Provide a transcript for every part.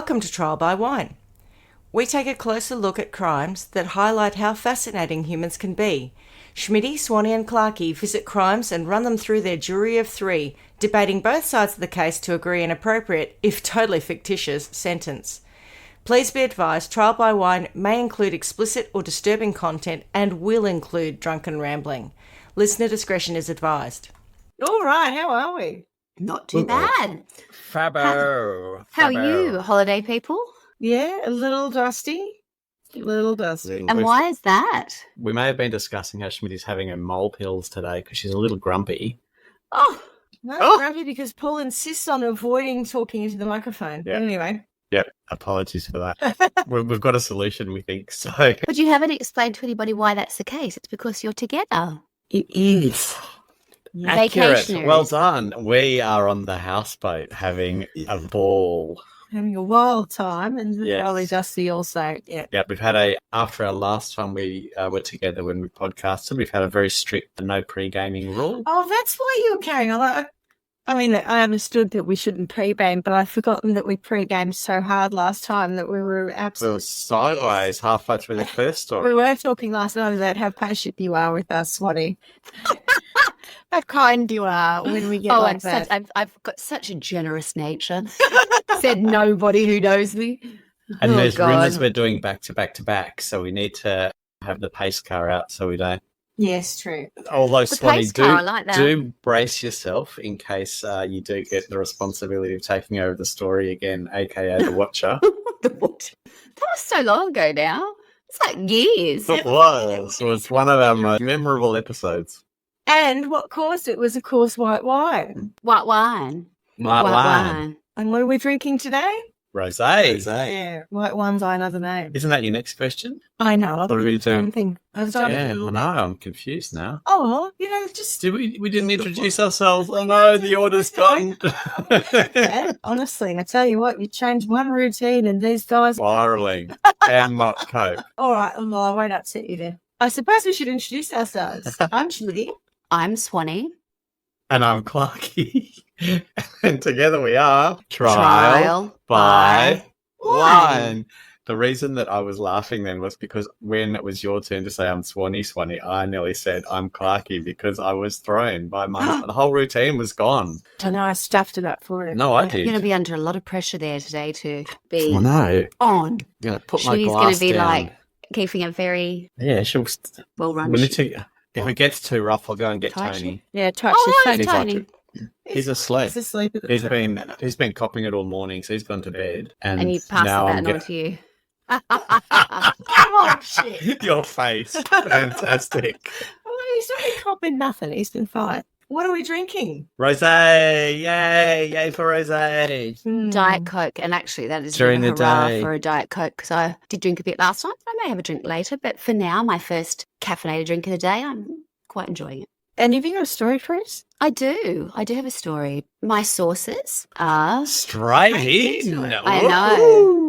Welcome to Trial by Wine. We take a closer look at crimes that highlight how fascinating humans can be. Schmitty, Swanee and Clarkey visit crimes and run them through their jury of three, debating both sides of the case to agree an appropriate, if totally fictitious, sentence. Please be advised, Trial by Wine may include explicit or disturbing content and will include drunken rambling. Listener discretion is advised. All right, how are we? Not too bad. Fabbo. How are you, holiday people? Yeah, a little dusty. And why is that? We may have been discussing how Schmitty's having her mole pills today because she's a little grumpy. Grumpy because Paul insists on avoiding talking into the microphone. Yeah. Anyway. Yep, apologies for that. We've got a solution, we think. So, But you haven't explained to anybody why that's the case. It's because you're together. It is. accurate. Vacationers. Well done. We are on the houseboat having a ball. Having a wild time and Yes. really dusty also. Yeah. Yeah, we've had after our last time we were together when we podcasted, we've had a very strict no pre-gaming rule. Oh, that's why you were carrying on. I mean, I understood that we shouldn't pre-game, but I'd forgotten that we pre-gamed so hard last time that we were We absolutely... were sideways halfway through the first story. We were talking last night about how patient you are with us, Swanee. How kind you are when we get like that. I've got such a generous nature. Said nobody who knows me. And Oh, there's God. rumours we're doing back to back to back, so we need to have the pace car out so we don't. Yes, true. Although, The Swanee, pace car, I like that. do brace yourself in case you do get the responsibility of taking over the story again, aka the Watcher. That was so long ago now. It's like years. It was one of our most memorable episodes. And what caused it was, of course, white wine. White wine. White wine. And what are we drinking today? Rosé. Yeah, white wine's by another name. Isn't that your next question? I know. What are we doing? Thing. I was Yeah, trying I know. I'm confused now. Oh, just Did we didn't introduce ourselves. Oh no, the order's gone. honestly, I tell you what, you change one routine and these guys. Spiraling and not cope. All right, well, I won't upset you then. I suppose we should introduce ourselves. I'm Schmitty. I'm Swanee. And I'm Clarky. And together we are Trial by Wine. Wine. The reason that I was laughing then was because when it was your turn to say I'm Swanee, I nearly said I'm Clarky because I was thrown by the whole routine was gone. I know I stuffed it up for you. No, I You're going to did. be under a lot of pressure there today to be Oh, no. on. I'm going to put my She's glass going to be down. like keeping it very Yeah, she'll... well run. We need to... If it gets too rough, I'll go and get Touch Tony. Yeah, touch Oh, this. hi, He's like- Tony. He's asleep. He's asleep. He's been copying it all morning, so he's gone to bed. And you pass the now I'm baton on to you. Come on, shit. Your face. Fantastic. Oh, he's not been copping nothing. He's been fine. What are we drinking? Rosé. Yay. Yay for rosé. Diet Coke. And actually, that is During a the hurrah day. for a Diet Coke because I did drink a bit last night. I may have a drink later. But for now, my first caffeinated drink of the day, I'm quite enjoying it. And have you got a story for us? I do. I do have a story. My sources are... Straight in. I know.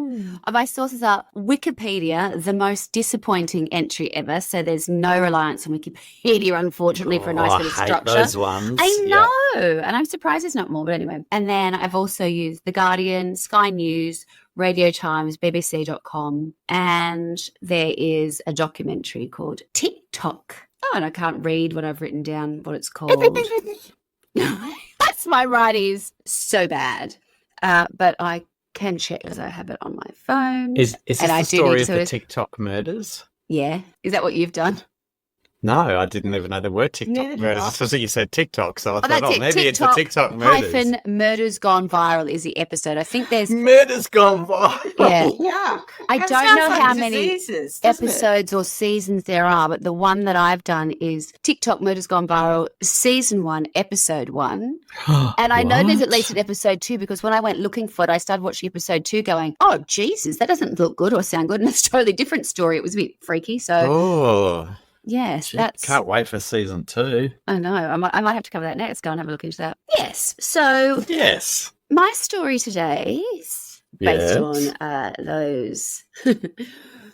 My sources are Wikipedia, the most disappointing entry ever. So there's no reliance on Wikipedia, unfortunately, for a nice bit of I hate structure. those ones. I Yeah. know. And I'm surprised there's not more, but anyway. And then I've also used The Guardian, Sky News, Radio Times, BBC.com, and there is a documentary called TikTok. Oh, and I can't read what I've written down, what it's called. That's my writing is so bad. But I can check because I have it on my phone. Is this And I the do story need of to the sort of- TikTok murders? Yeah. Is that what you've done? No, I didn't even know there were TikTok Neither did murders. I. I thought you said TikTok, so I thought, that's it. maybe it's the TikTok murders. hyphen Murders Gone Viral is the episode. I think there's Murders gone viral. Yeah. Yuck. I That don't sounds know like how many diseases, doesn't it? episodes or seasons there are, but the one that I've done is TikTok Murders Gone Viral, season 1, episode 1. And I know there's at least an episode 2 because when I went looking for it, I started watching episode 2 going, oh, Jesus, that doesn't look good or sound good. And it's a totally different story. It was a bit freaky. So, Oh, yes, gee, that's... can't wait for season 2. I know. I might have to cover that next. Go and have a look into that. Yes. So Yes. my story today is based Yes. on those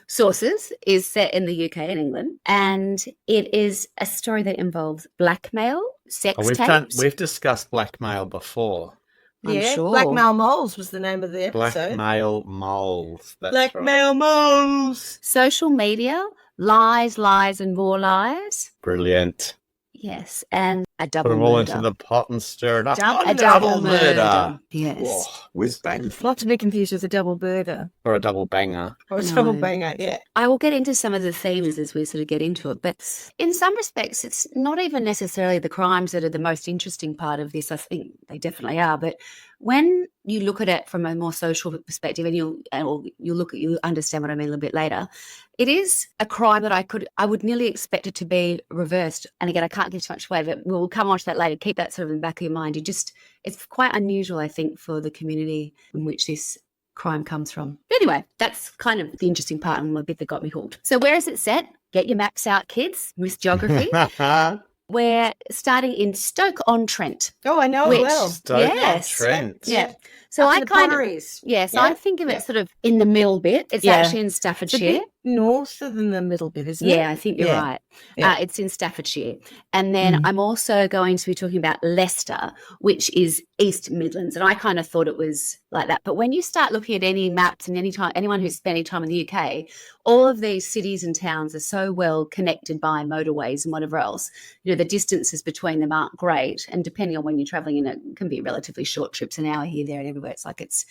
sources is set in the UK and England, and it is a story that involves blackmail, sex Oh, tapes. we've discussed blackmail before. I'm sure. Blackmail Moles was the name of the episode. Blackmail moles. That's right. Blackmail Moles. Social media, lies, and more lies. Brilliant. Yes, and a Put double them all murder. into the pot and stir it up. Double- A double murder. Yes. Whoa, whiz bang. Not to be confused with a double burger Or a double banger. or a No. double banger. Yeah. I will get into some of the themes as we sort of get into it, but in some respects, it's not even necessarily the crimes that are the most interesting part of this. I think they definitely are, but when you look at it from a more social perspective, and you'll understand what I mean a little bit later, it is a crime that I would nearly expect it to be reversed. And again, I can't give too much away, but we'll come on to that later. Keep that sort of in the back of your mind. It's quite unusual, I think, for the community in which this crime comes from. But anyway, that's kind of the interesting part and the bit that got me hooked. So where is it set? Get your maps out, kids. Miss Geography. We're starting in Stoke-on-Trent. Oh, I know Which- it well. Stoke-on-Trent. Yeah. So Up I to the kind of, potteries. yes, Yeah. I think of it sort of in the middle bit. It's Yeah. actually in It's a Staffordshire. bit north than the middle bit, isn't it? Yeah, I think you're Yeah. right. Yeah. It's in Staffordshire. And then I'm also going to be talking about Leicester, which is East Midlands. And I kind of thought it was like that. But when you start looking at any maps and anyone who's spent any time in the UK, all of these cities and towns are so well connected by motorways and whatever else. You know, the distances between them aren't great. And depending on when you're traveling in, it can be relatively short trips, an hour here, there, and everywhere. It's like it's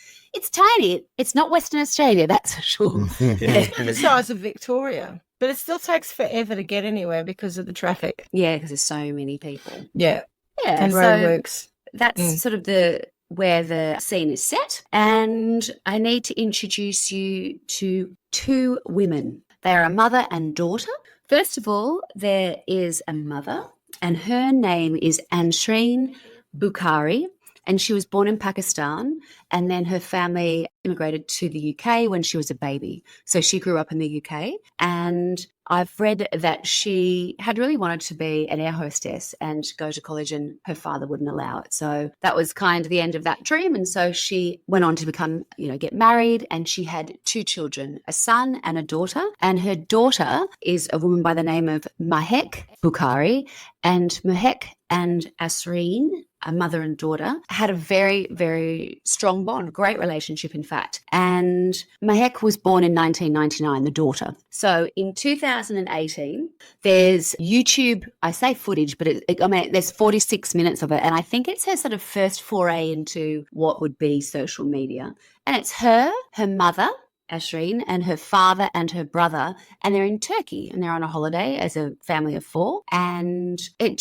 tiny. It's not Western Australia, that's for sure. It's the size of Victoria, but it still takes forever to get anywhere because of the traffic. Yeah, because there's so many people. Yeah, Yeah, and so roadworks. that's sort of where the scene is set. And I need to introduce you to two women. They are a mother and daughter. First of all, there is a mother, and her name is Anshreen Bukhari. And she was born in Pakistan, and then her family immigrated to the UK when she was a baby. So she grew up in the UK, and I've read that she had really wanted to be an air hostess and go to college, and her father wouldn't allow it. So that was kind of the end of that dream. And so she went on to become, get married, and she had two children, a son and a daughter. And her daughter is a woman by the name of Mahek Bukhari, and Mahek and Asreen, a mother and daughter, had a very, very strong bond, great relationship, in fact. And Mahek was born in 1999, the daughter. So in 2018, there's YouTube, I say footage, but there's 46 minutes of it. And I think it's her sort of first foray into what would be social media. And it's her mother, Ashreen, and her father and her brother, and they're in Turkey, and they're on a holiday as a family of four. And it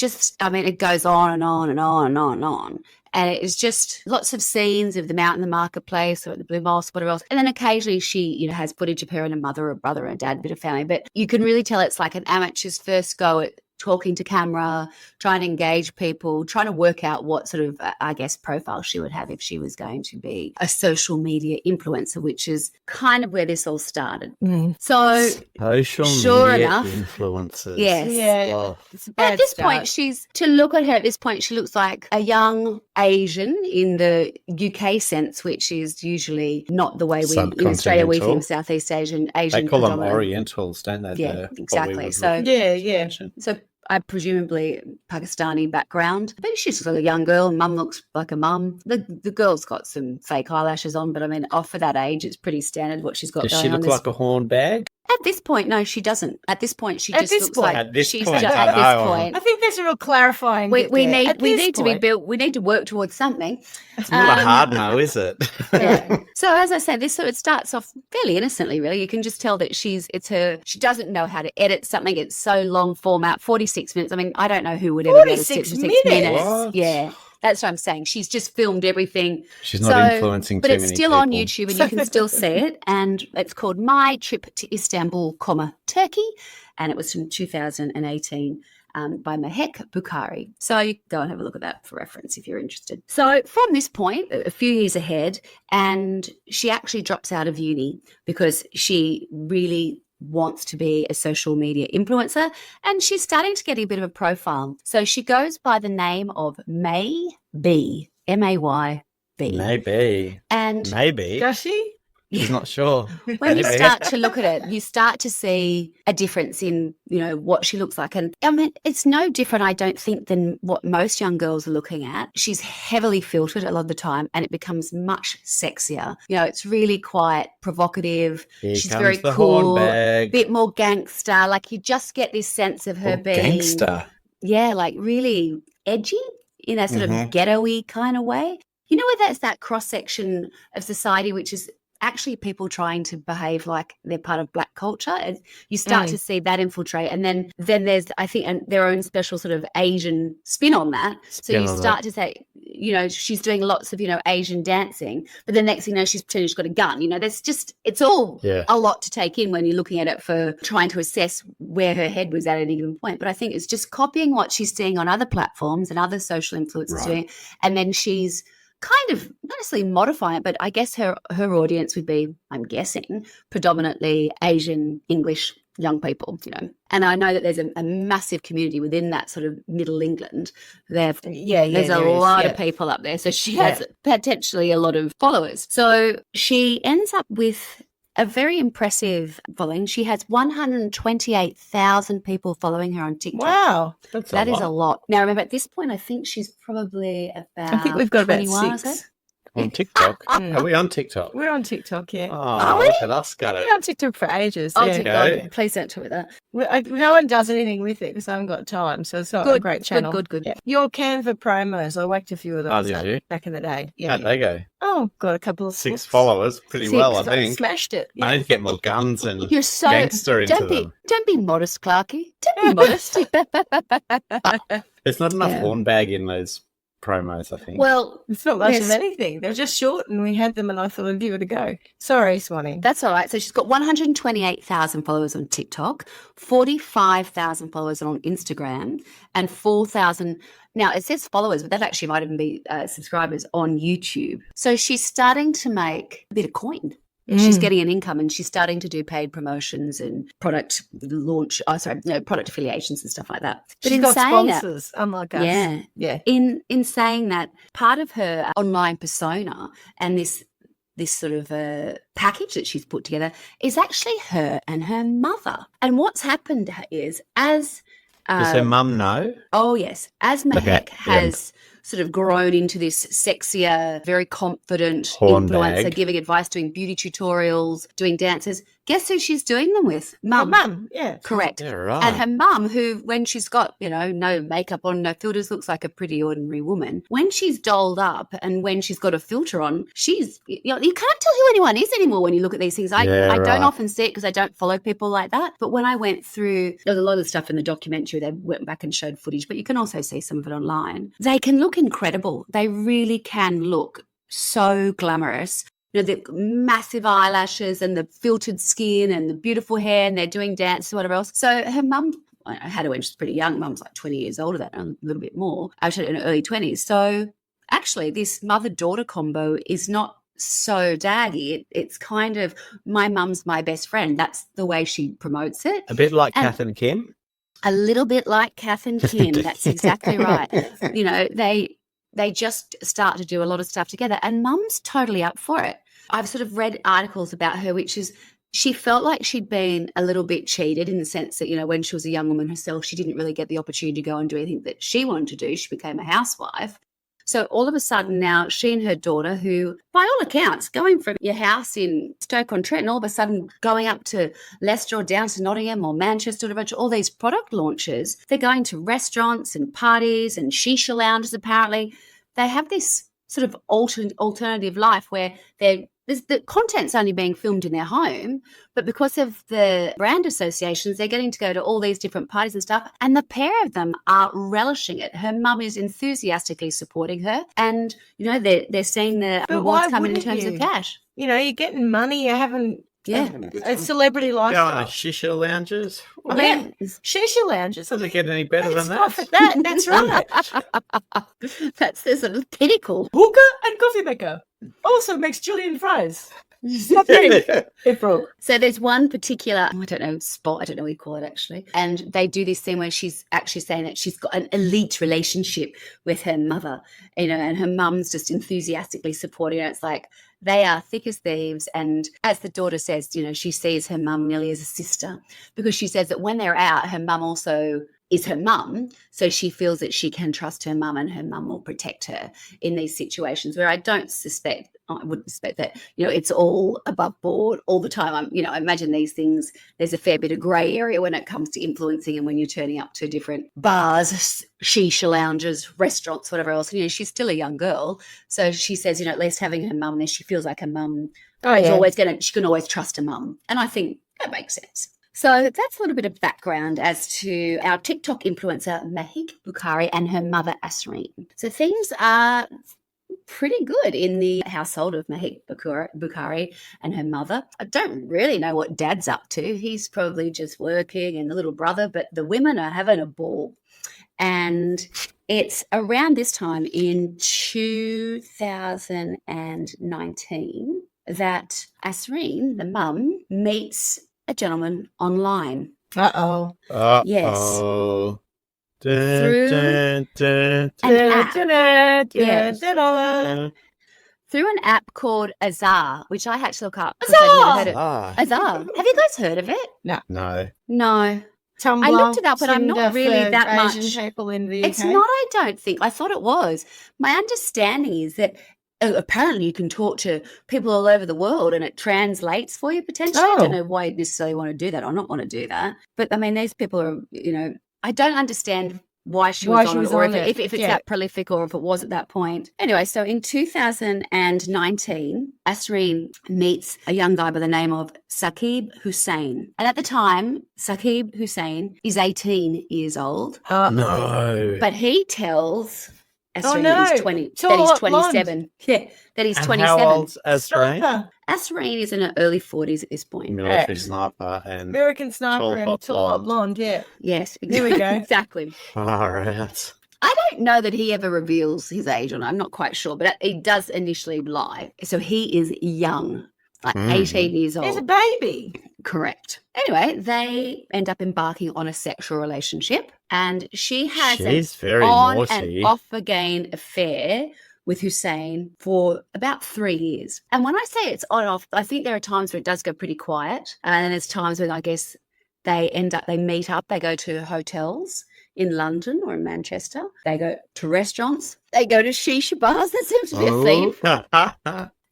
goes on and on and on and on and on. And it's just lots of scenes of them out in the marketplace or at the Blue Moss, whatever else. And then occasionally she, has footage of her and a mother or a brother or a dad, a bit of family. But you can really tell it's like an amateur's first go at talking to camera, trying to engage people, trying to work out what sort of, profile she would have if she was going to be a social media influencer, which is kind of where this all started. So Social Sure media enough. influencers. Yes. Yeah. Oh. It's a bad At this start. point, to look at her at this point, she looks like a young Asian in the UK sense, which is usually not the way we in Australia we think of Southeast Asian. They call them predominant. Orientals, don't they? Yeah, What we exactly. would So Yeah. So I presumably Pakistani background. But she's like a young girl. Mum looks like a mum. The girl's got some fake eyelashes on, but for that age, it's pretty standard what she's got Does going she on. look like a horn bag? At this point, no, she doesn't. At this point, she At just this looks point. like At this she's point, just, I at know. this point. I think there's a real clarifying. We bit there. need At we this need to be point. built. We need to work towards something. It's not a hard no, is it? Yeah. So as I said, it starts off fairly innocently, really. You can just tell that she doesn't know how to edit something. It's so long format, 46 minutes. I mean, I don't know who would ever be able to sit 46 for 6 minutes. What? Yeah. That's what I'm saying. She's just filmed everything. She's not influencing but too it's many still people. on YouTube and you can still see it. And it's called My Trip to Istanbul, Turkey. And it was from 2018. By Mahek Bukhari. So you go and have a look at that for reference if you're interested. So from this point, a few years ahead, and she actually drops out of uni because she really wants to be a social media influencer, and she's starting to get a bit of a profile. So she goes by the name of May B, Mayb. Maybe. And Maybe. Does she? He's not sure. When you Maybe. start to look at it, you start to see a difference in, what she looks like. And I mean, it's no different, I don't think, than what most young girls are looking at. She's heavily filtered a lot of the time, and it becomes much sexier. It's really quite provocative. Here She's comes very the cool, horn bag. bit more gangster. Like, you just get this sense of her being Gangster. yeah, like really edgy in a sort of ghetto-y kind of way. Where that's that cross-section of society which is actually people trying to behave like they're part of black culture, and you start to see that infiltrate. And then there's, I think, and their own special sort of Asian spin on that. So you start to say, she's doing lots of, Asian dancing, but the next thing you know, she's pretending she's got a gun. There's just, it's all a lot to take in when you're looking at it for trying to assess where her head was at any given point. But I think it's just copying what she's seeing on other platforms and other social influencers doing, and then she's kind of not necessarily modify it, but I guess her audience would be, I'm guessing, predominantly Asian English young people, And I know that there's a massive community within that sort of Middle England. There's a lot of people up there. So she has potentially a lot of followers. So she ends up with a very impressive following. She has 128,000 people following her on TikTok. Wow. That is a lot. Now, remember, at this point, I think she's probably about I think we've got about 21, 6. On TikTok. Are we on TikTok? We're on TikTok, yeah. Oh, look at us, got it. We're on TikTok for ages. Oh, yeah. TikTok. Okay. Please don't talk about that. No one does anything with it because I haven't got time, so it's not a great channel. Good. Yeah. Your Canva promos, I whacked a few of those did you? back in the day. Yeah. How'd they go? Oh, got a couple of 6 whoops. followers. Pretty 6, well, I think. Smashed it. I need to get more guns and You're so gangster into them. Don't be modest, Clarky. Don't be modest. There's not enough Yeah. horn bag in those promos, I think. Well, It's not much Yes. of anything. They're just short and we had them and I thought I'd give it a go. Sorry, Swanee. that's all right. So she's got 128,000 followers on TikTok, 45,000 followers on Instagram, and 4,000. Now, it says followers, but that actually might even be subscribers on YouTube. So she's starting to make a bit of coin. She's getting an income, and she's starting to do paid promotions and product affiliations and stuff like that. But She's in got saying that, sponsors, unlike us. yeah, Yeah. in saying that, part of her online persona and this sort of package that she's put together is actually her and her mother. And what's happened is Does her mum know? oh yes, as Mehek Okay, yeah. has sort of grown into this sexier, very confident Horn influencer, bag. giving advice, doing beauty tutorials, doing dances. Guess who she's doing them with? Mum. Mum, yeah. Correct. Yeah, right. And her mum, who, when she's got, no makeup on, no filters, looks like a pretty ordinary woman. When she's dolled up and when she's got a filter on, she's, you can't tell who anyone is anymore when you look at these things. I right. don't often see it because I don't follow people like that. But when I went through, there was a lot of stuff in the documentary, they went back and showed footage, but you can also see some of it online. They can look incredible. They really can look so glamorous. The massive eyelashes and the filtered skin and the beautiful hair, and they're doing dance and whatever else. So her mum, I had her when she was pretty young. Mum's like 20 years older than her, a little bit more. Actually, in her early 20s. So actually, this mother-daughter combo is not so daggy. It's kind of, my mum's my best friend. That's the way she promotes it. A bit like And- Kath and Kim. A little bit like Kath and Kim. That's exactly right. They just start to do a lot of stuff together, and Mum's totally up for it. I've sort of read articles about her, which is she felt like she'd been a little bit cheated in the sense that, when she was a young woman herself, she didn't really get the opportunity to go and do anything that she wanted to do. She became a housewife. So all of a sudden now she and her daughter, who by all accounts, going from your house in Stoke-on-Trent, all of a sudden going up to Leicester or down to Nottingham or Manchester, or all these product launches, they're going to restaurants and parties and shisha lounges apparently. They have this sort of alternative life where the content's only being filmed in their home, but because of the brand associations, they're getting to go to all these different parties and stuff, and the pair of them are relishing it. Her mum is enthusiastically supporting her, and, they're seeing the But rewards why coming in wouldn't terms of you? cash. You're getting money, you haven't Yeah. a celebrity Going to lifestyle. shisha lounges. I mean, shisha lounges. Does it get any better than Stop that? at that. That's right. That's the sort of pinnacle. Hookah and coffee maker. Also makes Julian fries. Something. April. So there's one particular, spot, I don't know what you call it actually. And they do this thing where she's actually saying that she's got an elite relationship with her mother, and her mum's just enthusiastically supporting her. It's like, They are thick as thieves. And as the daughter says, she sees her mum nearly as a sister, because she says that when they're out, her mum also is her mum. So she feels that she can trust her mum and her mum will protect her in these situations where I wouldn't suspect that, it's all above board all the time. I imagine these things, there's a fair bit of grey area when it comes to influencing and when you're turning up to different bars, shisha lounges, restaurants, whatever else. She's still a young girl. So she says, at least having her mum there, she feels like her mum she can always trust her mum. And I think that makes sense. So that's a little bit of background as to our TikTok influencer, Mahik Bukhari, and her mother, Asreen. So things are pretty good in the household of Mahik Bukhari and her mother. I don't really know what Dad's up to. He's probably just working and the little brother, but the women are having a ball. And it's around this time in 2019 that Asreen, the mum, meets a gentleman online. Uh-oh. Yes. Oh. Through an app. Yes. Through an app called Azar, which I had to look up. Because I'd never heard of Azar. Have you guys heard of it? No. No. Tumblr, I looked it up, but I'm not really for that Asian much. people in the UK. It's not, I don't think. I thought it was. My understanding is that apparently you can talk to people all over the world and it translates for you potentially. I don't know why you necessarily want to do that or not want to do that. But, I mean, these people are, I don't understand why she was on it, or if it's that prolific or if it was at that point. Anyway, so in 2019, Asreen meets a young guy by the name of Saqib Hussain. And at the time, Saqib Hussain is 18 years old. No. But he tells Asreen that he's 27. Yeah, that he's 27. How old's Asreen? Asreen is in her early 40s at this point. Military sniper and American sniper and tall blonde, yeah. Yes. Here we go. Exactly. far out. I don't know that he ever reveals his age on it. I'm not quite sure, but he does initially lie. So he is young, like 18 years old. He's a baby. Correct. Anyway, they end up embarking on a sexual relationship, and she has She's an very on naughty. and off again affair with Hussain for about 3 years. And when I say it's on and off, I think there are times where it does go pretty quiet, and then there's times when I guess they meet up, they go to hotels in London or in Manchester, they go to restaurants, they go to shisha bars. That seems to be a theme.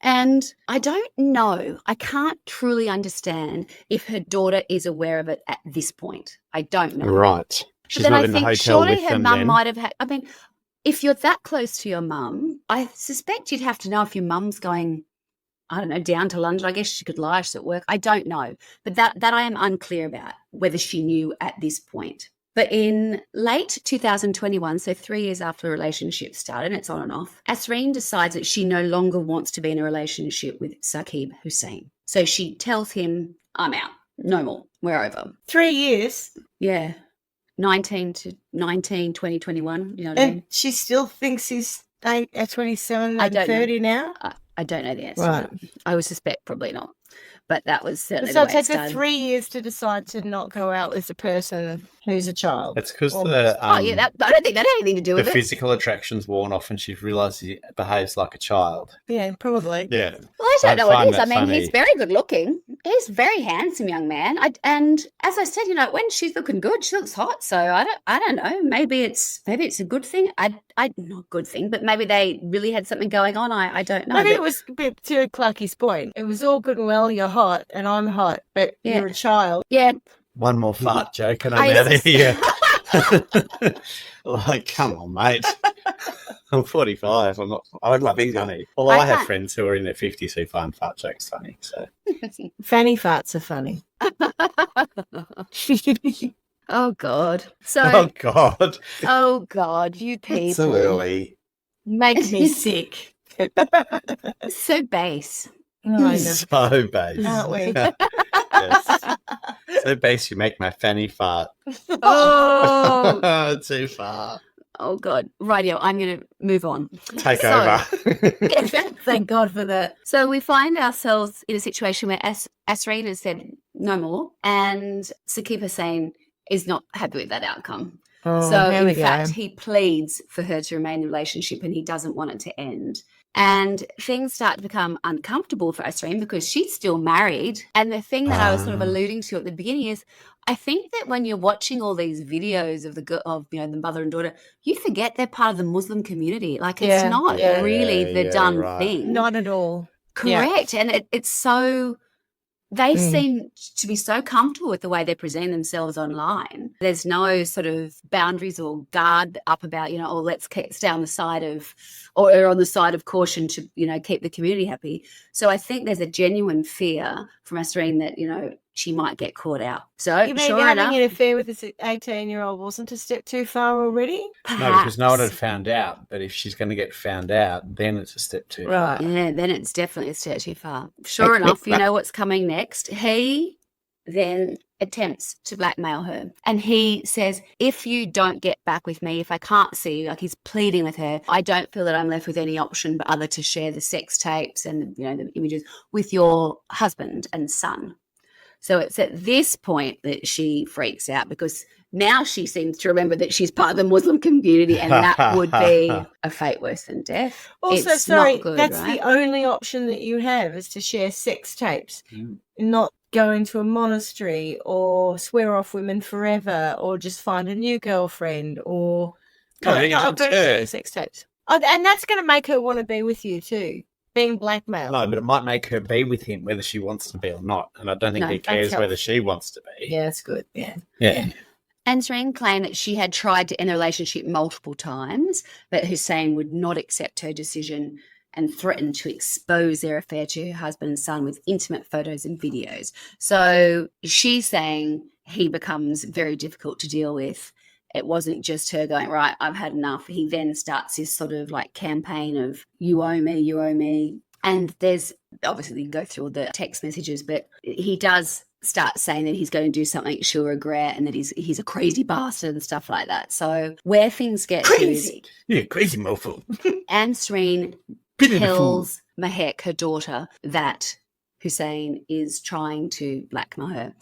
And I don't know, I can't truly understand if her daughter is aware of it at this point. I don't know. Right. She's But then not I in the think hotel surely with her them mum then. might have had, I mean, if you're that close to your mum, I suspect you'd have to know if your mum's going, I don't know, down to London. I guess she could lie, she's at work. I don't know. But that I am unclear about whether she knew at this point. But in late 2021, so 3 years after the relationship started, and it's on and off, Asreen decides that she no longer wants to be in a relationship with Saqib Hussain. So she tells him, I'm out. No more. We're over. 3 years. Yeah. 2021, you know what I mean? And she still thinks he's 27 I and don't know. 30 now? I don't know the answer. Right. I would suspect probably not. But that was certainly So the it way it takes her started. 3 years to decide to not go out with a person who's a child. It's because Almost. the I don't think that had anything to do the with it. physical attraction's worn off and she realised he behaves like a child. Yeah, probably. Yeah. Well, I don't know what find it is. I that mean, funny. he's very good looking. He's a very handsome young man. And as I said, when she's looking good, she looks hot. So I don't know. Maybe it's a good thing. Not good thing, but maybe they really had something going on. I don't know. Maybe but- it was a bit to Clarky's point. It was all good and well, you're hot and I'm hot, but Yeah. you're a child. yeah. One more fart joke and I- I'm out of here. Like, come on, mate. I'm 45. I would love English. Although I I have can't- friends who are in their 50s who find fart jokes funny. So Fanny farts are funny. Oh God. So. oh God. Oh God, you people. So early. Make me sick. So base. Oh, I know. So base. Aren't we? Yes. So base you make my fanny fart. Oh. Too far. Oh God. Rightio, I'm going to move on. Take So- over. Thank God for that. So we find ourselves in a situation where Asreen has said no more, and Saqib Hussain is not happy with that outcome. Oh, So here in we fact, go. he pleads for her to remain in the relationship, and he doesn't want it to end. And things start to become uncomfortable for Asreen because she's still married. And the thing that I was sort of alluding to at the beginning is I think that when you're watching all these videos of the mother and daughter, you forget they're part of the Muslim community. Like it's not really the done thing. Not at all. Correct. And it's so they seem to be so comfortable with the way they're presenting themselves online. There's no sort of boundaries or guard up about, let's stay on the side of or on the side of caution to, keep the community happy. So I think there's a genuine fear from Asreen that, she might get caught out. So You mean sure having enough, an affair with this 18-year-old wasn't a step too far already? No, because no one had perhaps. found out. But if she's going to get found out, then it's a step too. Right. Yeah, then it's definitely a step too far. Sure enough, you know what's coming next. He then attempts to blackmail her. And he says, if you don't get back with me, if I can't see you, like he's pleading with her, I don't feel that I'm left with any option but other to share the sex tapes and, the images with your husband and son. So it's at this point that she freaks out because now she seems to remember that she's part of the Muslim community and that would be a fate worse than death. Also, It's sorry, not good, that's right? the only option that you have is to share sex tapes, Mm. not go into a monastery or swear off women forever or just find a new girlfriend or Going up to her. sex tapes. Oh, and that's going to make her want to be with you too, being blackmailed. No, but it might make her be with him whether she wants to be or not. And I don't think No, he cares that's whether she wants to be. Yeah, that's good. Yeah. Yeah. Ansarine claimed that she had tried to end the relationship multiple times, but Hussein would not accept her decision and threatened to expose their affair to her husband and son with intimate photos and videos. So she's saying he becomes very difficult to deal with. It wasn't just her going, right, I've had enough. He then starts this sort of like campaign of you owe me, you owe me. And there's obviously you can go through all the text messages, but he does start saying that he's going to do something she'll regret and that he's a crazy bastard and stuff like that. So where things get Crazy. Yeah, crazy mofo. Ansarine Pity the fool. tells Mahek, her daughter, that Hussein is trying to blackmail her.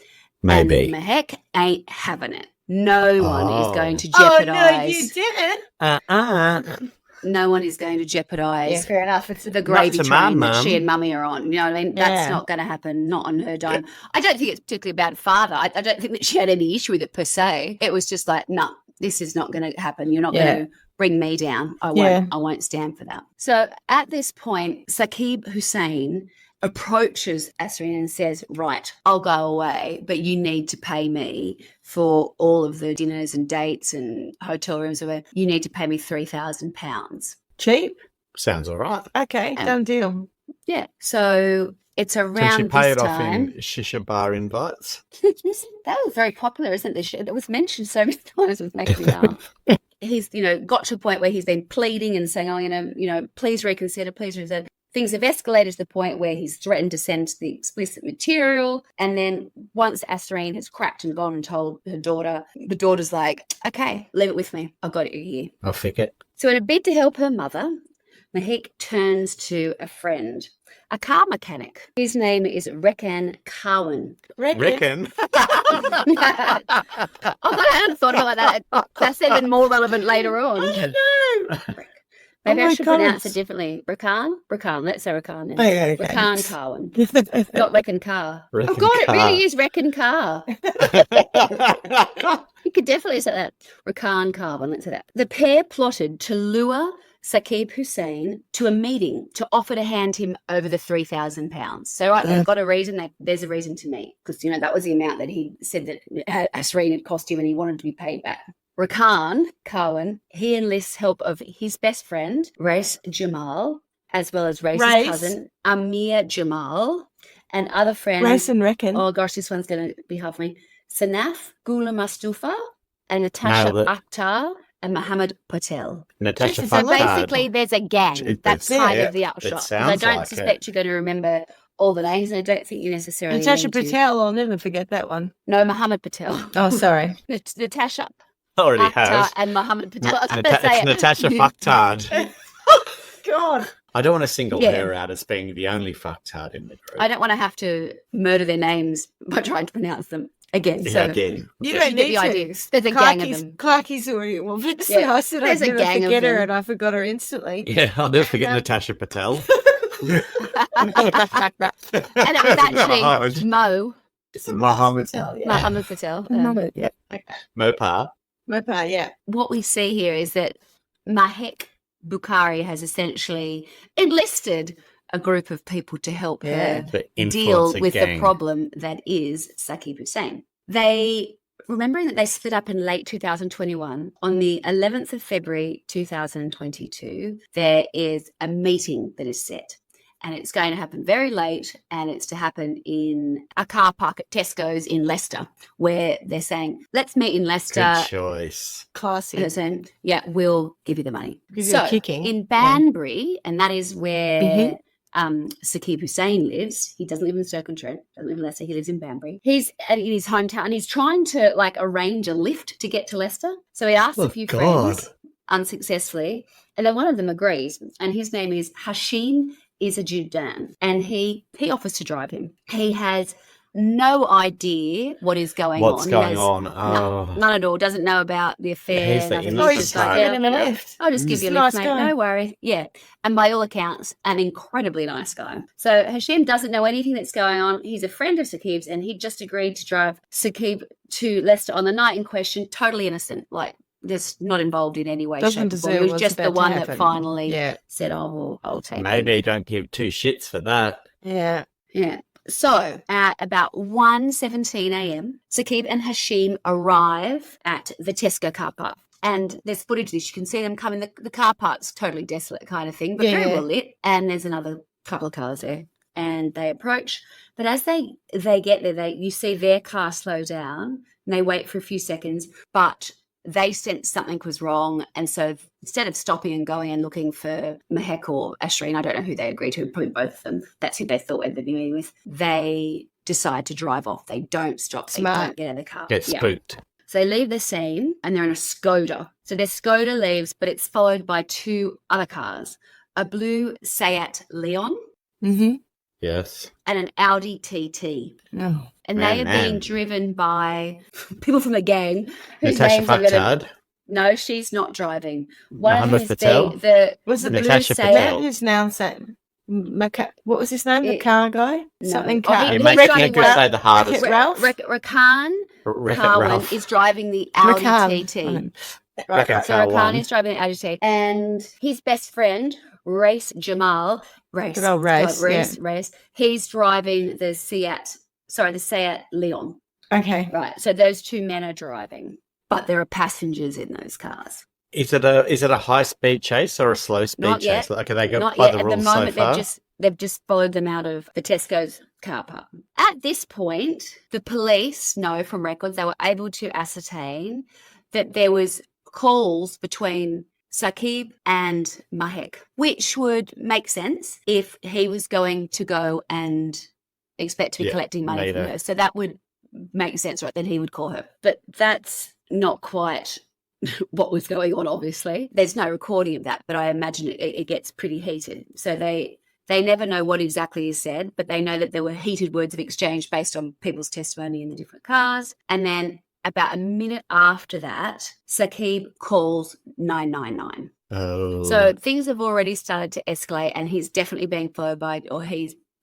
Maybe. And Mahek ain't having it. No one is Oh. going to Oh, jeopardize. no, you didn't. No one is going to jeopardize Yeah, fair enough. It's the gravy to train my that she mum. and mummy are on. You know what I mean? That's Yeah. not going to happen, not on her dime. I don't think it's particularly about father. I don't think that she had any issue with it per se. It was just like, no, this is not going to happen. You're not Yeah. going to bring me down. I won't stand for that. So at this point, Saqib Hussein approaches Asreen and says, right, I'll go away, but you need to pay me for all of the dinners and dates and hotel rooms or whatever. You need to pay me £3,000. cheap. Sounds all right. Okay, done deal. Yeah. So it's Can around she pay this it off time. in shisha bar invites? That was very popular, isn't it? That was mentioned so many times. It was making me laugh. He's, got to a point where he's been pleading and saying, oh, please reconsider, please reconsider. Things have escalated to the point where he's threatened to send the explicit material. And then once Asreen has cracked and gone and told her daughter, the daughter's like, okay, leave it with me. I've got it here. I'll fick it. So in a bid to help her mother, Mahek turns to a friend, a car mechanic. His name is Rekan Kawan. Reckon. I hadn't thought about that. That's even more relevant later on. Maybe Oh I my should pronounce goodness. it differently. Rakan? Let's say Rakan then. Okay. Rakan Kawan. Not Reckon Car. Oh, Reckon God, it Car. really is Reckon Car. You could definitely say that. Rakan Kawan, let's say that. The pair plotted to lure Saqib Hussein to a meeting to offer to hand him over the £3,000. So right, they've got a reason. There's a reason to meet because, that was the amount that he said that Asreen had cost him and he wanted to be paid back. Rakan Kawan, he enlists help of his best friend, Race Jamal, as well as Race's Race. cousin, Amir Jamal, and other friends. Race and reckon. Oh gosh, this one's going to be hard for me. Sanaf Gula Mustafa and Natasha Nailed it. Akhtar and Mohammed Patel. Natasha Jesus, So Fuck Fucktard. basically, there's a gang. That's Yeah, kind of the upshot. 'Cause I sounds don't like suspect you're going to remember all the names, and I don't think you necessarily Natasha need to. Patel, I'll never forget that one. No, Mohammed Patel. Oh, sorry. Natasha Already Akhtar has. and Mohammed Patel. I was Nata- gonna say it's it. Natasha Fucktard. God. I don't want to single Yeah. her out as being the only fucktard in the group. I don't want to have to murder their names by trying to pronounce them. again. Yeah, So again. You you don't get need the to. idea. There's a gang of them. Clarky's already. Well, that's Yeah, I said there's I'd a never gang of forget her, them. and I forgot her instantly. Yeah, I'll never forget Natasha Patel. And it was actually Mo, Mohammed Mohammed Patel. Yeah. Mopar. Mopa, yeah. What we see here is that Mahek Bukhari has essentially enlisted a group of people to help Yeah. her The deal influencer with the gang. problem that is Saqib Hussein. They, remembering that they split up in late 2021, on the 11th of February 2022, there is a meeting that is set. And it's going to happen very late, and it's to happen in a car park at Tesco's in Leicester, where they're saying, let's meet in Leicester. Good choice. Classy. And they're saying, yeah, we'll give you the money. Give you a kicking. In Banbury, and that is where Mhm. Saqib Hussein lives. He doesn't live in Stoke-on-Trent, doesn't live in Leicester. He lives in Banbury. He's in his hometown, and he's trying to like arrange a lift to get to Leicester. So he asks Oh, a few God. friends unsuccessfully, and then one of them agrees, and his name is Hashim Izzajuddin, and he offers to drive him. He has no idea what is going What's on. going He has on? none at all. Doesn't know about the affair. He's the nothing. Oh, innocent he's just just type. like, getting him a lift. I'll just give He's you a a lift, nice mate. guy. No worry. Yeah. And by all accounts, an incredibly nice guy. So Hashim doesn't know anything that's going on. He's a friend of Saqib's, and he just agreed to drive Saqib to Leicester on the night in question, totally innocent. Like, just not involved in any way, Doesn't shape, or form. deserve He was what's just the about to one that happen. finally Yeah. said, oh, I'll take it. Maybe don't give two shits for that. Yeah. Yeah. So at about 1:17 a.m., Saqib and Hashim arrive at the Tesco car park. And there's footage of this. You can see them coming. The car park's totally desolate kind of thing, but very Yeah. well lit. And there's another couple of cars there. And they approach. But as they get there, you see their car slow down. And they wait for a few seconds. But they sensed something was wrong. And so instead of stopping and going and looking for Mahek or Ashreen, I don't know who they agreed to, probably both of them. That's who they thought they'd be meeting with. They decide to drive off. They don't stop. They Smart. don't get in the car. Get Yeah. spooked. So they leave the scene and they're in a Skoda. So their Skoda leaves, but it's followed by two other cars, a blue Seat Leon Mm-hmm. Yes. and an Audi TT. No. And Man, they are man. being driven by people from the gang. whose Natasha names I'm gonna- Fakhtar. No, she's not driving. One Mohammed of them Patel? is the Was it Natasha the Patel. His name said what was his name? The It- car guy? No. Something Oh, car. he- You're he's making driving it good one- say the hardest. Wreck-It Ralph? Rakan Wreck-It Carwin Ralph. is driving the Audi Rakan. TT. Wreck-It So Ralph Rakan one. is driving the Audi TT. And his best friend, Race Jamal, Race, Good old Race, Race, he's driving the Seat Leon. Okay. Right. So those two men are driving, but there are passengers in those cars. Is it a high speed chase or a slow speed Not chase? yet. Like are they go Not by yet. the At the rules moment, so far? they've just followed them out of the Tesco's car park. At this point, the police know from records they were able to ascertain that there was calls between Saqib and Mahek, which would make sense if he was going to go and expect to be Yeah, collecting money from later. her. So that would make sense, right? Then he would call her. But that's not quite what was going on, obviously. There's no recording of that, but I imagine it gets pretty heated. So they never know what exactly is said, but they know that there were heated words of exchange based on people's testimony in the different cars. And then about a minute after that, Saqib calls 999. Oh. So things have already started to escalate, and he's definitely being followed by,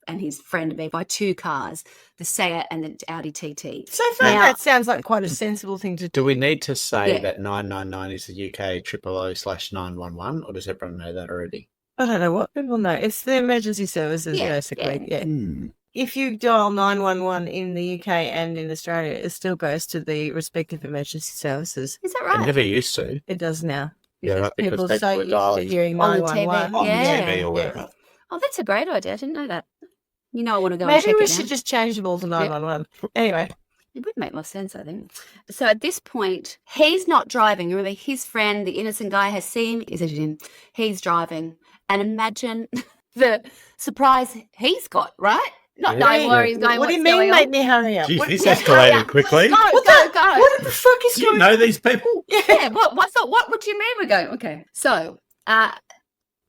and his friend being by two cars, the Seat and the Audi TT. So far, Now- that sounds like quite a sensible thing to do. do we need to say Yeah. that 999 is the UK 000/911 or does everyone know that already? I don't know what people know. It's the emergency services, Yeah, basically. Yeah. Hmm. If you dial 911 in the UK and in Australia, it still goes to the respective emergency services. Is that I right? never used to. It does now. Yeah, right, because People people so were used to dialing hearing on the TV, 911. on Yeah. the TV or whatever. Oh, that's a great idea. I didn't know that. You know, I want to go and Maybe check we it should now. just change them all to 911. Anyway, It would make more sense, I think. So at this point, he's not driving. Remember, his friend, the innocent guy, has seen Izzajuddin. He's driving. And imagine the surprise he's got, right? Not Yeah. knowing where he's going, what do you what's mean, going make on. me hurry up? Gee, What, this yeah, escalated yeah. quickly. Go, what go, the, go. what the fuck is Do you going know these people? Yeah, what do you mean we're going? Okay. So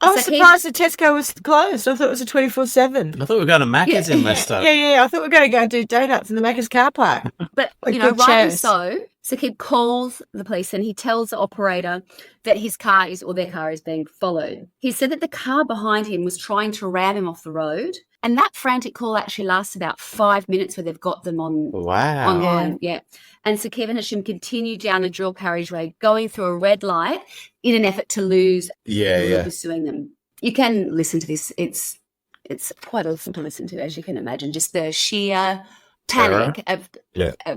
I was So he- surprised that Tesco was closed. I thought it was a 24/7. I thought we were going to Macca's in Leicester. Yeah. I thought we were going to go and do donuts in the Macca's car park. But, Like you know, good rightly chairs. so. Sakib calls the police and he tells the operator that his car is, or their car is being followed. He said that the car behind him was trying to ram him off the road. And that frantic call actually lasts about 5 minutes where they've got them Wow. online. Yeah. And Sakib and Hashim continued down the dual carriageway, going through a red light in an effort to lose Yeah, who were yeah. pursuing them. You can listen to this. It's quite awesome to listen to, as you can imagine. Just the sheer panic of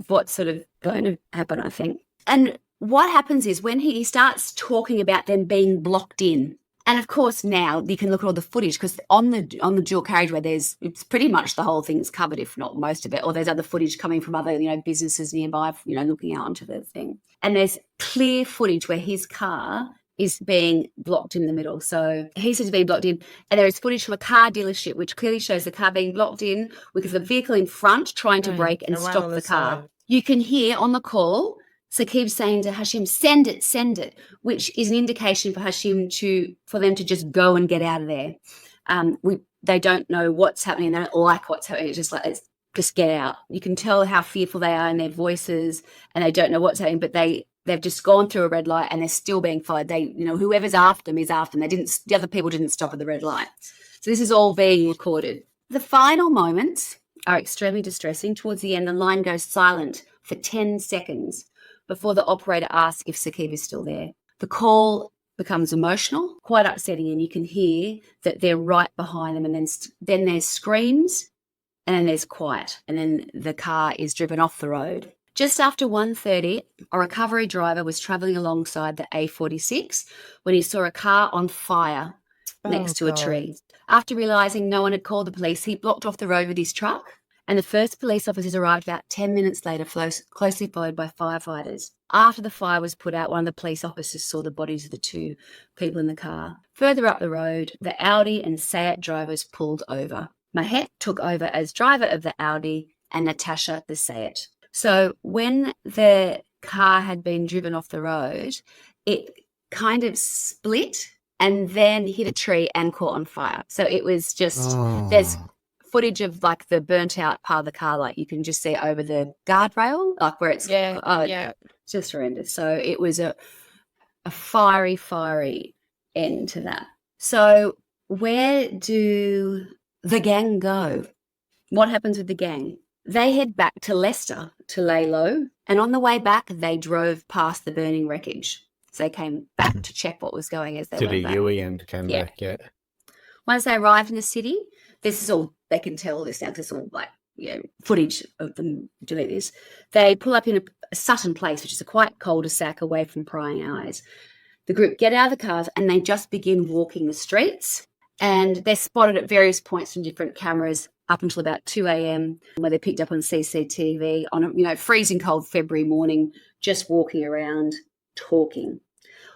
what's sort of going to happen, I think. And what happens is when he starts talking about them being blocked in, and of course now you can look at all the footage because on the dual carriageway it's pretty much the whole thing's covered, if not most of it, or there's other footage coming from other, you know, businesses nearby, you know, looking out onto the thing. And there's clear footage where his car is being blocked in the middle. So he says being blocked in, and there is footage from a car dealership which clearly shows the car being blocked in with the vehicle in front trying to brake and and one stop on the the car. side. You can hear on the call Sakib saying to Hashim, send it, which is an indication for Hashim for them to just go and get out of there. They don't know what's happening. They don't like what's happening. It's just like, just get out. You can tell how fearful they are in their voices, and they don't know what's happening, but they've just gone through a red light and they're still being followed. Whoever's after them is after them. The other people didn't stop at the red light. So this is all being recorded. The final moments are extremely distressing. Towards the end, the line goes silent for 10 seconds before the operator asks if Sakib is still there. The call becomes emotional, quite upsetting, and you can hear that they're right behind them, and then there's screams, and then there's quiet, and then the car is driven off the road. Just after 1:30, a recovery driver was travelling alongside the A46 when he saw a car on fire next to a tree. After realising no one had called the police, he blocked off the road with his truck, and the first police officers arrived about 10 minutes later, closely followed by firefighters. After the fire was put out, one of the police officers saw the bodies of the two people in the car. Further up the road, the Audi and Seat drivers pulled over. Mahek took over as driver of the Audi and Natasha the Seat. So when the car had been driven off the road, it kind of split and then hit a tree and caught on fire. So it was just, there's footage of like the burnt out part of the car, like you can just see over the guardrail, like where it's just horrendous. So it was a fiery end to that. So where do the gang go? What happens with the gang? They head back to Leicester to lay low, and on the way back, they drove past the burning wreckage. So they came back to check what was going as they Did went a back. Yui and came back, yeah. Once they arrived in the city, this is all, they can tell this now, this is all like, footage of them doing this. They pull up in a Sutton Place, which is a quite cul-de-sac away from prying eyes. The group get out of the cars and they just begin walking the streets, and they're spotted at various points from different cameras up until about 2 a.m. where they're picked up on CCTV on a freezing cold February morning, just walking around talking.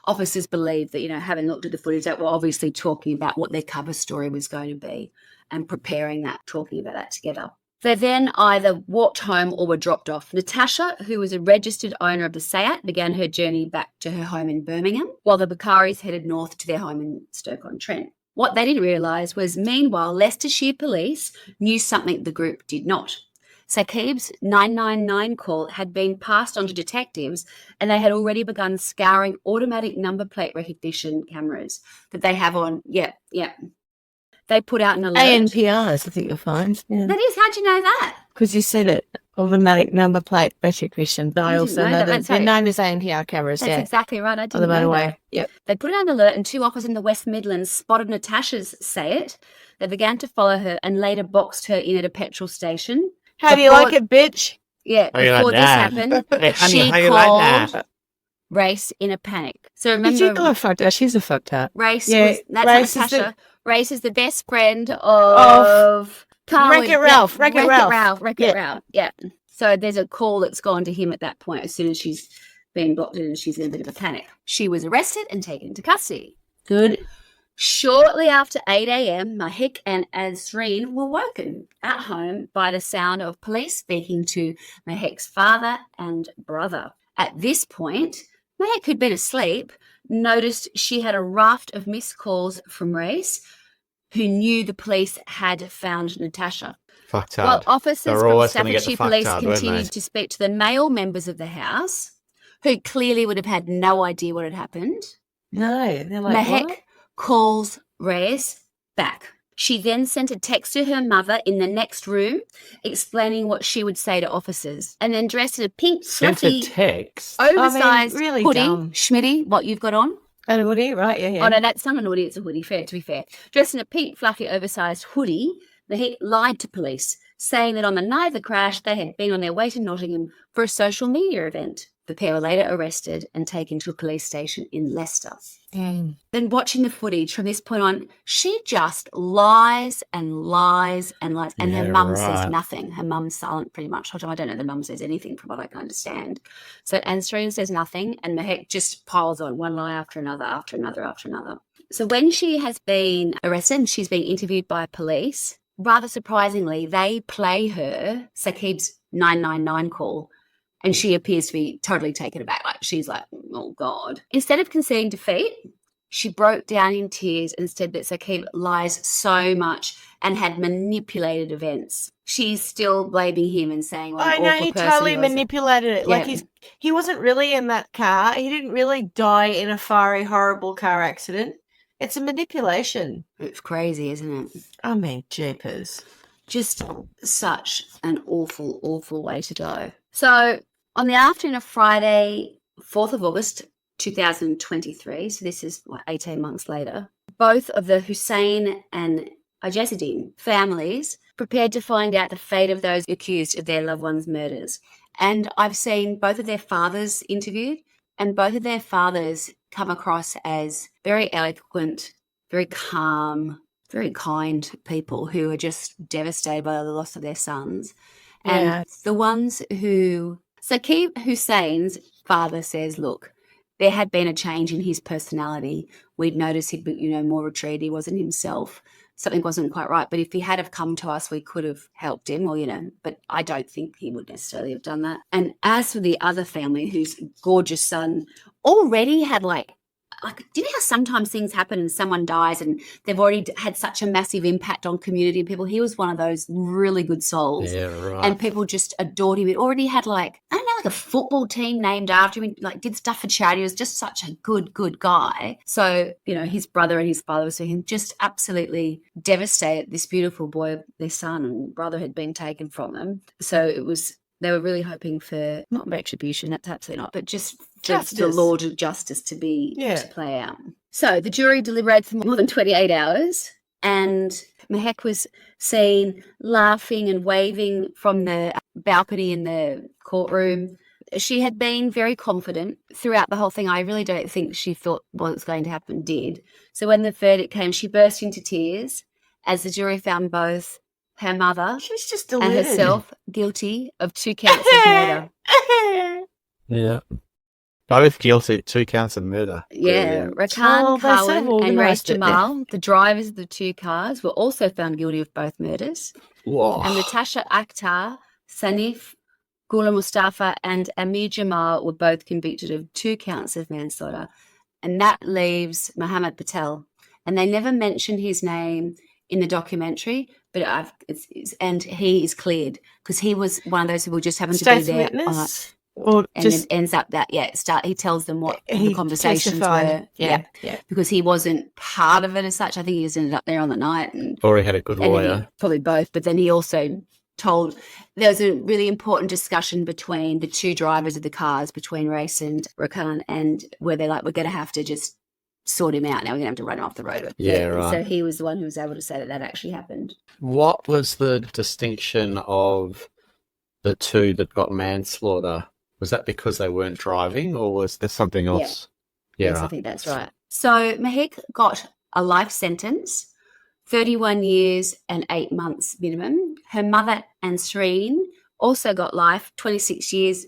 Officers believe that, having looked at the footage, that were obviously talking about what their cover story was going to be and preparing that, talking about that together. They then either walked home or were dropped off. Natasha, who was a registered owner of the Seat, began her journey back to her home in Birmingham, while the Bakkaris headed north to their home in Stoke-on-Trent. What they didn't realise was, meanwhile, Leicestershire police knew something the group did not. Sakib's 999 call had been passed on to detectives, and they had already begun scouring automatic number plate recognition cameras that they have on. Yeah. They put out an alert. ANPRs, I think you'll find. Yeah. That is, how'd you know that? Because you said it, automatic number plate recognition. But I didn't also know know that. that That's they're right. known as ANPR cameras, That's exactly right. I on the didn't know motorway. that. Yep. They put out an alert, and two officers in the West Midlands spotted Natasha's Seat. They began to follow her and later boxed her in at a petrol station. How do you like it, bitch? Yeah, How you before like this that? happened, Hey, honey, she how you like called that? Race in a panic. So Did you remember, know I fucked her? She's a fucked up. Race Yeah, was, that's Race is Natasha. Race is the best friend of Carwin. Wreck-It Ralph, Wreck-It Ralph. Wreck-It Ralph. Yeah. So there's a call that's gone to him at that point as soon as she's been blocked in and she's in a bit of a panic. She was arrested and taken into custody. Good. Shortly after 8 a.m., Mahek and Azreen were woken at home by the sound of police speaking to Mahek's father and brother. At this point, Mahek, who'd been asleep, noticed she had a raft of missed calls from Race, who knew the police had found Natasha. Fucked While hard. officers They were from always gonna get the Staffordshire fucked Police hard, weren't they? continued to speak to the male members of the house, who clearly would have had no idea what had happened, No, they're like, Mahek what? calls Reyes back. She then sent a text to her mother in the next room explaining what she would say to officers, and then dressed in a pink, Sent a fluffy, text. oversized really hoodie. dumb. Schmitty, what you've got on? And Woody, right? Yeah, yeah. Oh, no, that's not an hoodie, it's a hoodie, fair to be fair. Dressed in a pink, fluffy, oversized hoodie, Mahek lied to police, saying that on the night of the crash, they had been on their way to Nottingham for a social media event. The pair were later arrested and taken to a police station in Leicester. Dang. Then watching the footage from this point on, she just lies and lies and lies. And her Yeah, mum right. says nothing. Her mum's silent pretty much. I don't know the mum says anything from what I can understand. So Anstreen says nothing, and Mahek just piles on one lie after another, after another, after another. So when she has been arrested and she's being interviewed by police, rather surprisingly, they play her Saqib's 999 call, and she appears to be totally taken aback. Like, she's like, oh, God. Instead of conceding defeat, she broke down in tears and said that Saqib lies so much and had manipulated events. She's still blaming him and saying what an I know, awful he person totally he was. manipulated it. Like, Yeah. he wasn't really in that car. He didn't really die in a fiery, horrible car accident. It's a manipulation. It's crazy, isn't it? I mean, jeepers. Just such an awful, awful way to go. So on the afternoon of Friday, 4th of August, 2023, so this is 18 months later, both of the Hussein and Ajazuddin families prepared to find out the fate of those accused of their loved ones' murders. And I've seen both of their fathers interviewed, and both of their fathers come across as very eloquent, very calm, very kind people who are just devastated by the loss of their sons. And Yeah. the ones who... Saqib Hussein's father says, look, there had been a change in his personality. We'd noticed he'd been, more retreated. He wasn't himself. Something wasn't quite right. But if he had have come to us, we could have helped him, but I don't think he would necessarily have done that. And as for the other family, whose gorgeous son already had do you know how sometimes things happen and someone dies and they've already had such a massive impact on community and people? He was one of those really good souls. Yeah, right. And people just adored him. It already had a football team named after him. Did stuff for charity. He was just such a good guy. So, his brother and his father were seeing him just absolutely devastated. This beautiful boy, their son and brother, had been taken from them. So they were really hoping for not retribution, that's absolutely not, but just the Justice. Lord of justice to Yeah. play out. So the jury deliberated for more than 28 hours, and Mahek was seen laughing and waving from the balcony in the courtroom. She had been very confident throughout the whole thing. I really don't think she thought what was going to happen did. So when the verdict came, she burst into tears as the jury found both her mother She's just and deluded. herself guilty of 2 counts of murder. Yeah. Both guilty, 2 counts of murder. Yeah, Brilliant. Rakan Oh, they're so Cowan and Race organised at Jamal, the drivers of the 2 cars, were also found guilty of both murders. Whoa. And Natasha Akhtar, Sanif, Gula Mustafa, and Amir Jamal were both convicted of 2 counts of manslaughter. And that leaves Mohammed Patel. And they never mention his name in the documentary, but and he is cleared because he was one of those who just happened to be State's there. witness? Or And just it ends up that, he tells them what the he conversations testified. were. Yeah. Because he wasn't part of it as such. I think he just ended up there on the night. Or he had a good And lawyer. probably both. But then he also told there was a really important discussion between the 2 drivers of the cars, between Race and Rakan, and where they're like, we're going to have to just sort him out now. We're going to have to run him off the road. Yeah, right. So he was the one who was able to say that actually happened. What was the distinction of the 2 that got manslaughter? Was that because they weren't driving, or was there something else? Yeah, Yes, I right. think that's right. So Mahek got a life sentence, 31 years and 8 months minimum. Her mother, Ansreen, also got life, 26 years,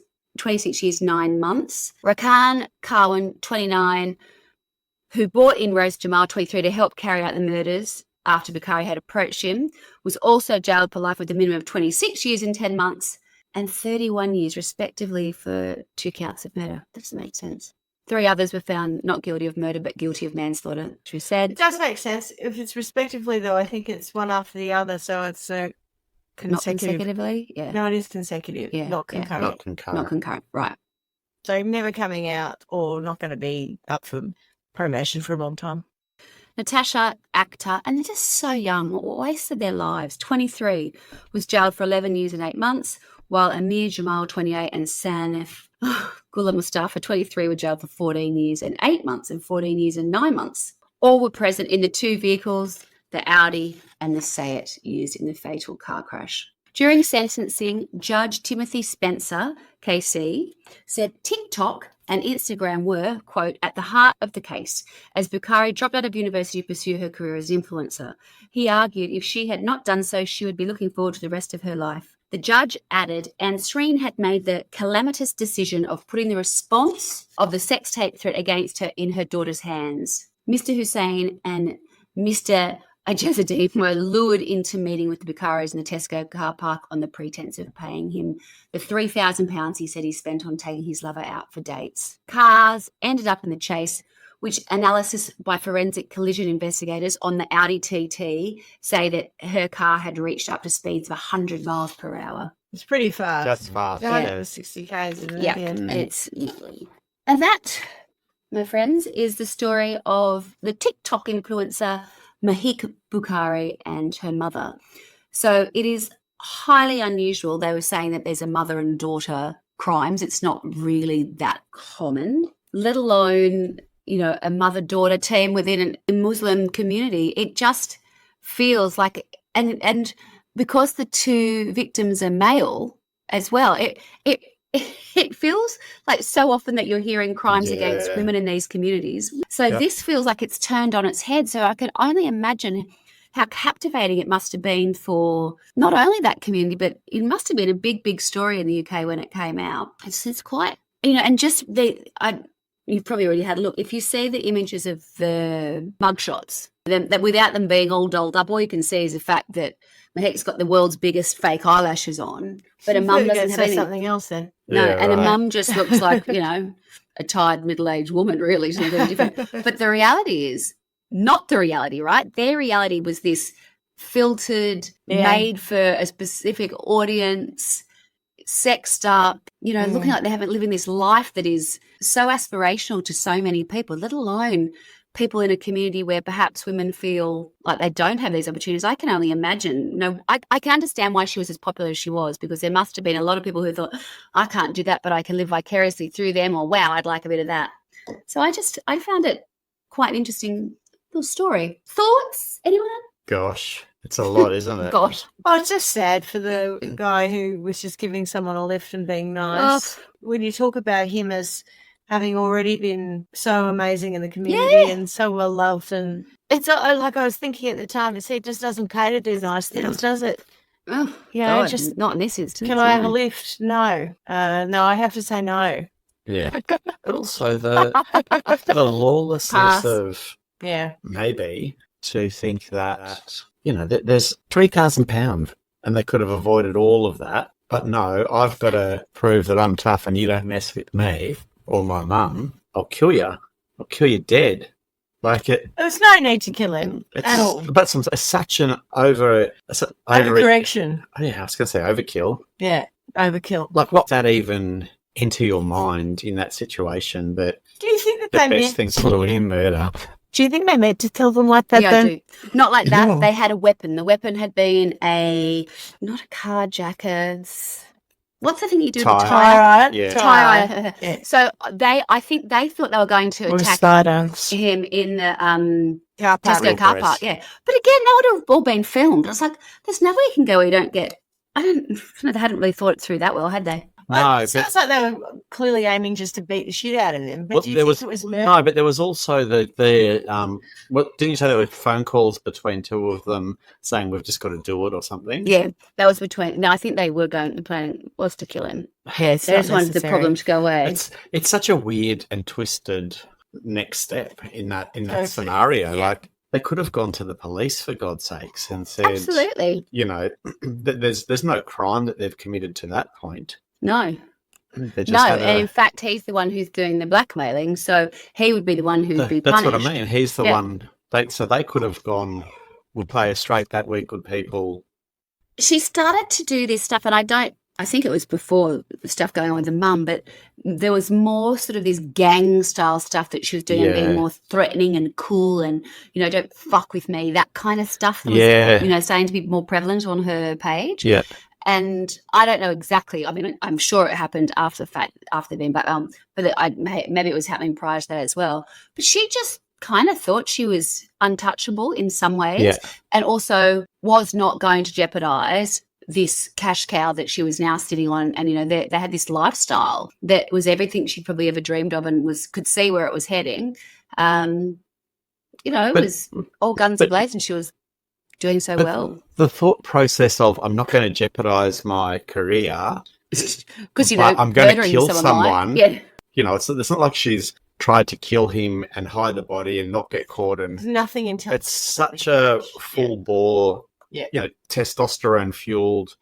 9 months. Rakan Cowan, 29, who brought in Rose Jamal, 23, to help carry out the murders after Bukhari had approached him, was also jailed for life with a minimum of 26 years and 10 months and 31 years, respectively, for 2 counts of murder. That doesn't make sense. 3 others were found not guilty of murder but guilty of manslaughter, which was said. It does make sense. If it's respectively, though, I think it's one after the other, so it's Not consecutive. consecutively? Yeah. No, it is consecutive, Yeah, not yeah. concurrent. Not concurrent. Not concurrent. Right. So never coming out or not going to be up for promotion for a long time. Natasha, actor, and they're just so young, wasted their lives. 23, was jailed for 11 years and 8 months, while Amir Jamal, 28, and Sanif Ghulam Mustafa, 23, were jailed for 14 years and 8 months and 14 years and 9 months. All were present in the 2 vehicles, the Audi and the Seat, used in the fatal car crash. During sentencing, Judge Timothy Spencer, KC, said TikTok and Instagram were, quote, at the heart of the case, as Bukhari dropped out of university to pursue her career as influencer. He argued if she had not done so, she would be looking forward to the rest of her life. The judge added, and Sreen had made the calamitous decision of putting the response of the sex tape threat against her in her daughter's hands. Mr. Hussein and Mr. Ajazuddin were lured into meeting with the Bukharis in the Tesco car park on the pretense of paying him the £3,000 he said he spent on taking his lover out for dates. Cars ended up in the chase, which analysis by forensic collision investigators on the Audi TT say that her car had reached up to speeds of 100 miles per hour. It's pretty fast. Just fast. Yeah, Yeah. it was 60 k's, isn't it? Yeah, it's and that, my friends, is the story of the TikTok influencer Mahik Bukhari and her mother. So it is highly unusual. They were saying that there's a mother and daughter crimes. It's not really that common, let alone, you know, a mother-daughter team within a Muslim community. It just feels like, and because the 2 victims are male as well, it feels like so often that you're hearing crimes against Yeah. women in these communities. So Yeah. this feels like it's turned on its head. So I can only imagine how captivating it must have been for not only that community, but it must have been a big, big story in the UK when it came out. It's quite, you know, and just you've probably already had a look. If you see the images of the mugshots, that without them being all dolled up, all you can see is the fact that Mahek's got the world's biggest fake eyelashes on, but a mum doesn't have say any. something else then. No, Yeah, and a right. mum just looks like, you know, a tired middle-aged woman, really. Something very different. But the reality is not the reality, right? Their reality was this filtered, Yeah. made for a specific audience, sexed up, you know, looking like they haven't living this life that is so aspirational to so many people, let alone people in a community where perhaps women feel like they don't have these opportunities. I can only imagine. No, I can understand why she was as popular as she was, because there must have been a lot of people who thought, I can't do that, but I can live vicariously through them, or wow, I'd like a bit of that. So I found it quite an interesting little story. Thoughts? Anyone? Gosh, it's a lot, isn't it? Gosh. Oh, it's just sad for the guy who was just giving someone a lift and being nice. When you talk about him as having already been so amazing in the community and so well loved, and it's like I was thinking at the time, it just doesn't cater to nice things, does it? Oh, Yeah, God, just not in this instance. can I have a no. lift? No, no, I have to say no. Yeah. But also the lawlessness Pass. of Yeah, maybe to think that, you know, there's £3,000 and they could have avoided all of that. But no, I've got to prove that I'm tough and you don't mess with me or my mum. I'll kill you. I'll kill you dead. Like there's no need to kill him at all. but it's such an Overcorrection. yeah, I was going to say overkill. Yeah, overkill. Like, what's that even into your mind in that situation? That Do you think that the they best meant? thing's flew in murder. Do you think they meant to kill them like that? Yeah, then? I do. Not like that. Yeah. They had a weapon. The weapon had been not a carjacker. What's the thing you do with a Tire. tire? Right? Yeah. Tire. Yeah. So I think they thought they were going to Or attack stardust. him in the Car park. Tesco car press. park. Yeah, but again, that would have all been filmed. I was like, there's no way you can go where you don't get. They hadn't really thought it through that well, had they? No, It sounds like they were clearly aiming just to beat the shit out of them. But Well, do you there think was- it was murder? No, but there was also what didn't you say there were phone calls between 2 of them saying we've just got to do it or something? Yeah, that was between. No, I think they were going. The plan was to kill him. Yeah, it's They just wanted the problem to go away. It's such a weird and twisted next step in that Totally. scenario. Yeah. Like they could have gone to the police for God's sakes and said, Absolutely. you know, there's no crime that they've committed to that point. No. They just No, had and in fact, he's the one who's doing the blackmailing, so he would be the one who'd be that's punished. what I mean. He's the Yeah. one. So they could have gone, we'll play us straight that week, good people. She started to do this stuff, and I think it was before the stuff going on with the mum, but there was more sort of this gang style stuff that she was doing and being Yeah. more threatening and cool and, don't fuck with me, that kind of stuff that Yeah. was, starting to be more prevalent on her page. Yeah. And I don't know exactly. I mean, I'm sure it happened after the fact, after they've been back, but maybe it was happening prior to that as well. But she just kind of thought she was untouchable in some ways, Yeah. and also was not going to jeopardize this cash cow that she was now sitting on. And they had this lifestyle that was everything she'd probably ever dreamed of, and could see where it was heading. It was all guns ablaze, and she was doing so well. The thought process of, I'm not going to jeopardize my career Because but I'm going to murdering kill someone. someone. Yeah. It's not like she's tried to kill him and hide the body and not get caught. And There's nothing until it's such a full bore, testosterone fueled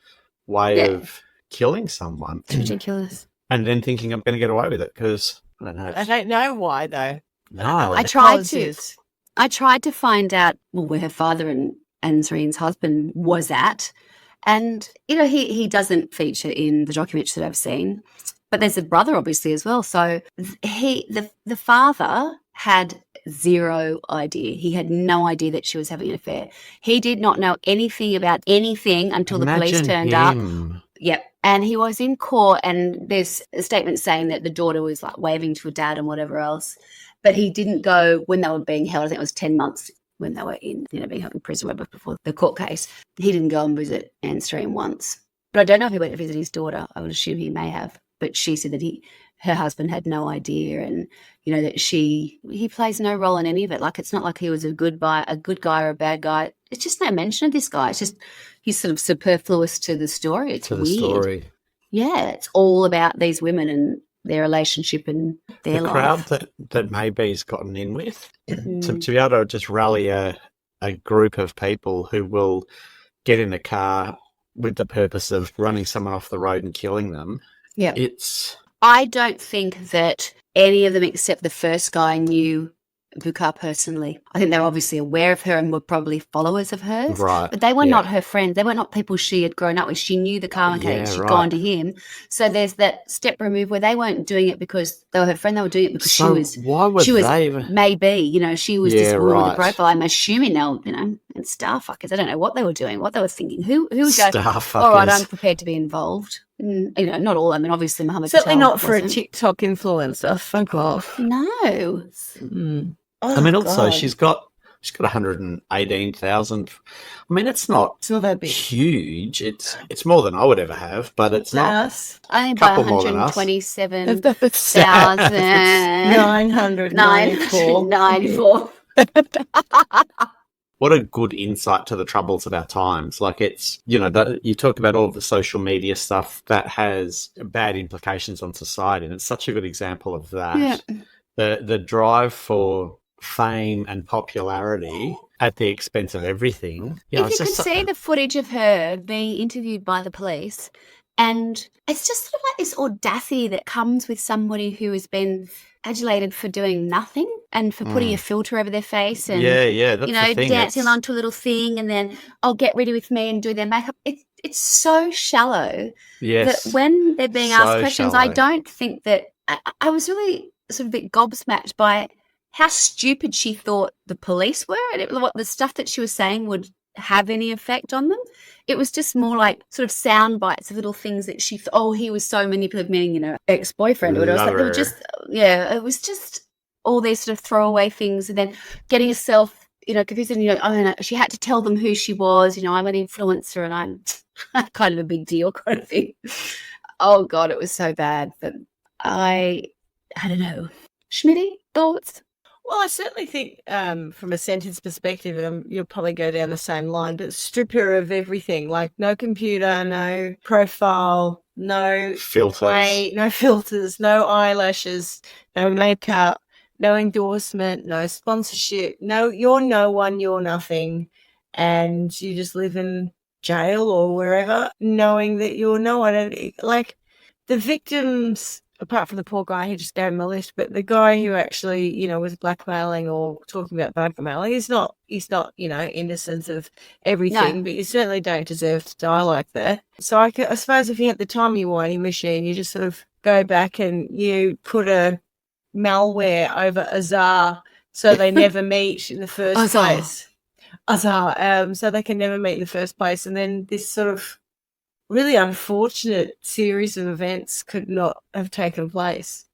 way of killing someone. It's ridiculous. And then thinking I'm going to get away with it because I don't know. I don't know why though. No, I tried Cause to. is- I tried to find out where her father and Zrene's husband was at. And, he doesn't feature in the documentaries that I've seen. But there's a brother, obviously, as well. So the father had zero idea. He had no idea that she was having an affair. He did not know anything about anything until the police turned up. Yep. And he was in court, and there's a statement saying that the daughter was like waving to her dad and whatever else. But he didn't go when they were being held. I think it was 10 months when they were being held in prison before the court case. He didn't go and visit Anne Stream once. But I don't know if he went to visit his daughter. I would assume he may have. But she said that her husband had no idea, and that he plays no role in any of it. Like, it's not like he was a good guy or a bad guy. It's just no mention of this guy. It's just he's sort of superfluous to the story. It's weird. Story. Yeah, it's all about these women and their relationship and their The life. crowd that maybe he's gotten in with to be able to just rally a group of people who will get in a car with the purpose of running someone off the road and killing them. Yeah. I I don't think that any of them except the first guy knew Bukar personally. I think they're obviously aware of her and were probably followers of hers. Right. But they were Yeah. not her friends. They were not people she had grown up with. She knew the car mechanic. Yeah, She'd right. gone to him. So there's that step removed where they weren't doing it because they were her friend. They were doing it because So why would she was they even- maybe, she was Yeah, this woman with a right. profile. I'm assuming they'll, and star fuckers. I don't know what they were doing, what they were thinking. Who would go, Star all right, fuckers. I'm prepared to be involved. Not all. I mean, obviously Mohammed Certainly Patel not for a wasn't. TikTok influencer. Fuck off. No. I mean, also she's got 118,000. I mean, it's not It's not that big. huge. It's more than I would ever have, but it's not. Us. Only by Couple more than us. 127,000. 994. 94. What a good insight to the troubles of our times. Like, it's, you talk about all of the social media stuff that has bad implications on society, and it's such a good example of that. Yeah. The drive for fame and popularity at the expense of everything. If it's you could just see the footage of her being interviewed by the police, and it's just sort of like this audacity that comes with somebody who has been adulated for doing nothing and for putting a filter over their face and yeah, that's the thing. dancing It's- along to a little thing, and then get ready with me and do their makeup. It's so shallow Yes. that when they're being So asked questions, I shallow. don't think that I was really sort of a bit gobsmacked by how stupid she thought the police were and what the stuff that she was saying would have any effect on them. It was just more like sort of sound bites of little things that she thought, he was so manipulative, meaning, ex-boyfriend or whatever. It was like, they were Lover. just, it was just all these sort of throwaway things, and then getting herself, confused. And, she had to tell them who she was. I'm an influencer and I'm kind of a big deal kind of thing. Oh, God, it was so bad. But I don't know. Schmitty, thoughts? Well, I certainly think from a sentence perspective, you'll probably go down the same line, but strip her of everything, like no computer, no profile, no Filters. way, no filters, no eyelashes, no makeup, no endorsement, no sponsorship, you're no one, you're nothing, and you just live in jail or wherever knowing that you're no one. Like, the victims, apart from the poor guy who just gave him a list, but the guy who actually, was blackmailing or talking about blackmailing, he's not, innocent of everything, but you certainly don't deserve to die like that. So I suppose if you had the timey-wimey machine, you just sort of go back and you put a malware over Azar so they never meet in the first place. Azar, so they can never meet in the first place. And then this sort of really unfortunate series of events could not have taken place.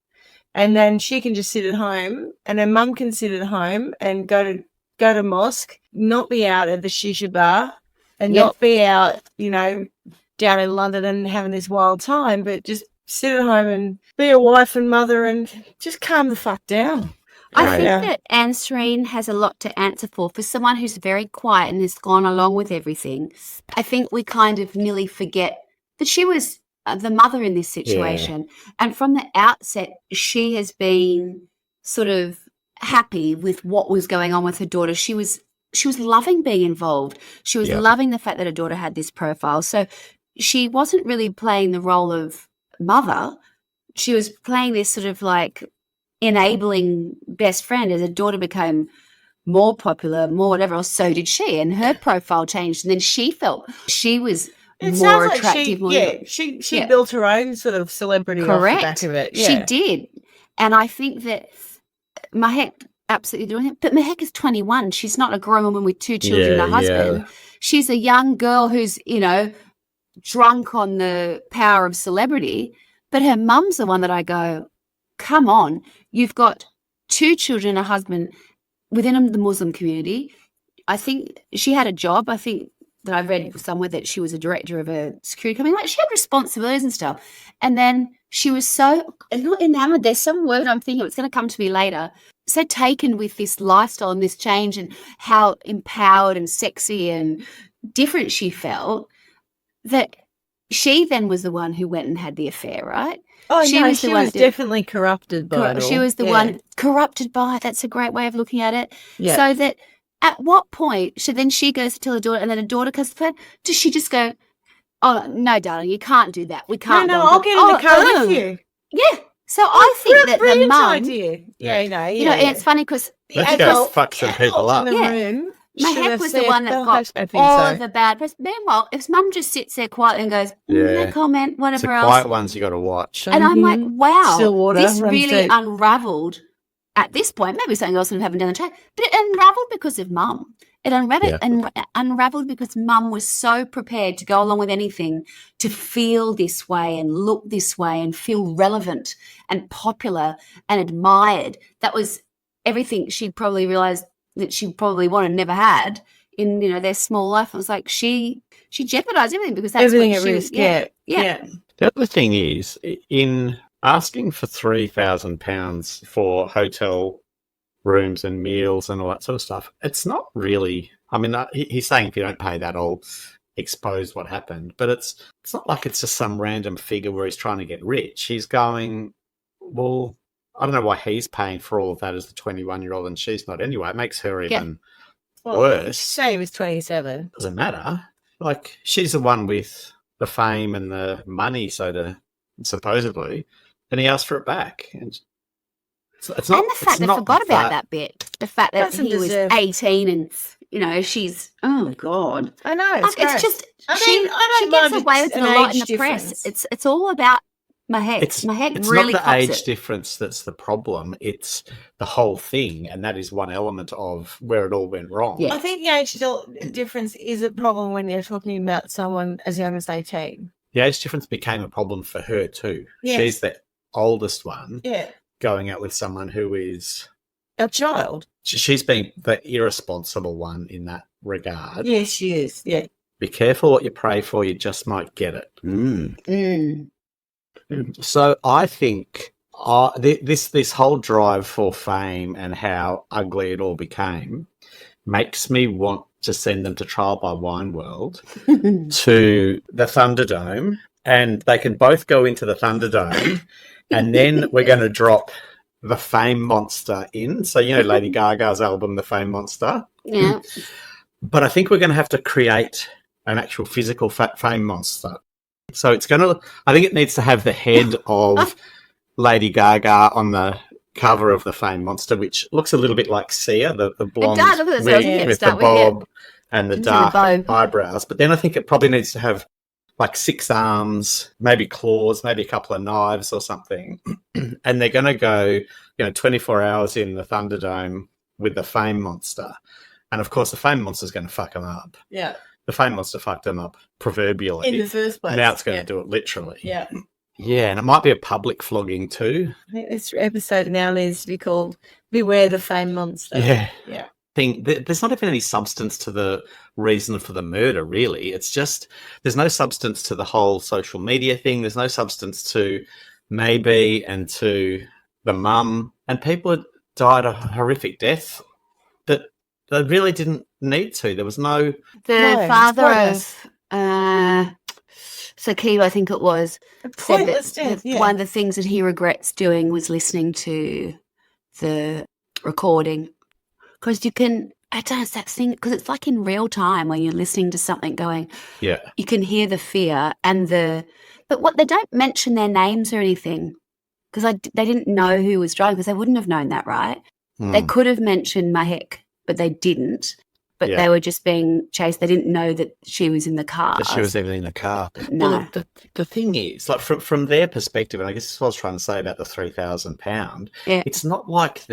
And then she can just sit at home, and her mum can sit at home and go to mosque, not be out at the shisha bar, and not be out, down in London and having this wild time, but just sit at home and be a wife and mother and just calm the fuck down. I think that Anne-Serene has a lot to answer for someone who's very quiet and has gone along with everything. I think we kind of nearly forget that she was the mother in this situation. And from the outset, she has been sort of happy with what was going on with her daughter. She was loving being involved. She was loving the fact that her daughter had this profile. So she wasn't really playing the role of mother. She was playing this sort of like enabling best friend. As her daughter became more popular, more whatever else, so did she, and her profile changed, and then she felt she was more attractive. She built her own sort of celebrity off the back of it. She did. And I think that Mahek absolutely doing it, but Mahek is 21. She's not a grown woman with 2 children and a husband. She's a young girl who's drunk on the power of celebrity, but her mum's the one that I go, come on, you've got 2 children and a husband within the Muslim community. I think she had a job. I think that I read somewhere that she was a director of a security company. Like, she had responsibilities and stuff. And then she was so, not enamored, there's some word I'm thinking, it's going to come to me later, so taken with this lifestyle and this change and how empowered and sexy and different she felt, that she then was the one who went and had the affair, right? Oh, she was definitely corrupted by it all. She was the one corrupted by it. That's a great way of looking at it. Yeah. So that at what point then she goes to tell her daughter, and then her daughter comes to phone, does she just go, oh, no, darling, you can't do that. We can't. No, I'll get in the car with you. Yeah. So I think that the mum. Idea. And it's funny because let's go fuck some people up. Mahek was the one that got all the bad press. Meanwhile, if mum just sits there quietly and goes, no comment, whatever it's the else. quiet ones you got to watch. And I'm like, wow, Stillwater, this really unravelled at this point. Maybe something else would happen down the track, but it unravelled because of mum. It unravelled because mum was so prepared to go along with anything to feel this way and look this way and feel relevant and popular and admired. That was everything she probably realised that she probably wanted, never had in their small life. It was like she jeopardized everything because that's everything what she was. Yeah. The other thing is, in asking for £3,000 for hotel rooms and meals and all that sort of stuff, it's not really. I mean, he's saying if you don't pay that, I'll expose what happened. But it's not like it's just some random figure where he's trying to get rich. He's going, well, I don't know why he's paying for all of that as the 21-year-old and she's not anyway. It makes her even worse. Same as 27. Doesn't matter. Like, she's the one with the fame and the money, supposedly, and he asked for it back. And it's not. And the fact they forgot about that bit. The fact that he was 18 and she's, oh God. I know. It's just she gets away with it a lot in the press. It's all about Mahek. Mahek it's really not the age it. difference that's the problem. It's the whole thing, and that is one element of where it all went wrong. Yeah. I think the age difference is a problem when you're talking about someone as young as 18. The age difference became a problem for her too. Yes. She's the oldest one. Yeah. Going out with someone who is a child. She's been the irresponsible one in that regard. Yes, she is. Yeah. Be careful what you pray for. You just might get it. So I think this whole drive for fame and how ugly it all became makes me want to send them to trial by Wine World to the Thunderdome, and they can both go into the Thunderdome, and then we're going to drop the Fame Monster in. So, Lady Gaga's album, The Fame Monster. Yeah. But I think we're going to have to create an actual physical fame monster. So it's going to, I think it needs to have the head of Lady Gaga on the cover of the Fame Monster, which looks a little bit like Sia, the blonde does, look at this, with the start with, bob and the Into the dark bow. eyebrows. But then I think it probably needs to have like 6 arms, maybe claws, maybe a couple of knives or something. And they're going to go, 24 hours in the Thunderdome with the Fame Monster. And of course, the Fame Monster is going to fuck them up. Yeah. The Fame Monster fucked them up proverbially. In the first place. Now it's going to do it literally. Yeah. Yeah, and it might be a public flogging too. I think this episode now needs to be called Beware the Fame Monster. Yeah. Yeah. There's not even any substance to the reason for the murder, really. It's just there's no substance to the whole social media thing. There's no substance to Maybe and to the mum. And people died a horrific death that they really didn't need to. There was no... The No, father it's of Sakiba, I think it was, A said pointless that death, yeah. one of the things that he regrets doing was listening to the recording. Because you can, I don't know, it's that thing, because it's like in real time when you're listening to something going, Yeah. you can hear the fear and but what they don't mention their names or anything, because they didn't know who was driving, because they wouldn't have known that, right? They Hmm. could have mentioned Mahek, but they didn't. But Yeah. they were just being chased. They didn't know that she was in the car. That she was even in the car. No. Well, the thing is, like from their perspective, and I guess this is what I was trying to say about the £3,000. Yeah. It's not like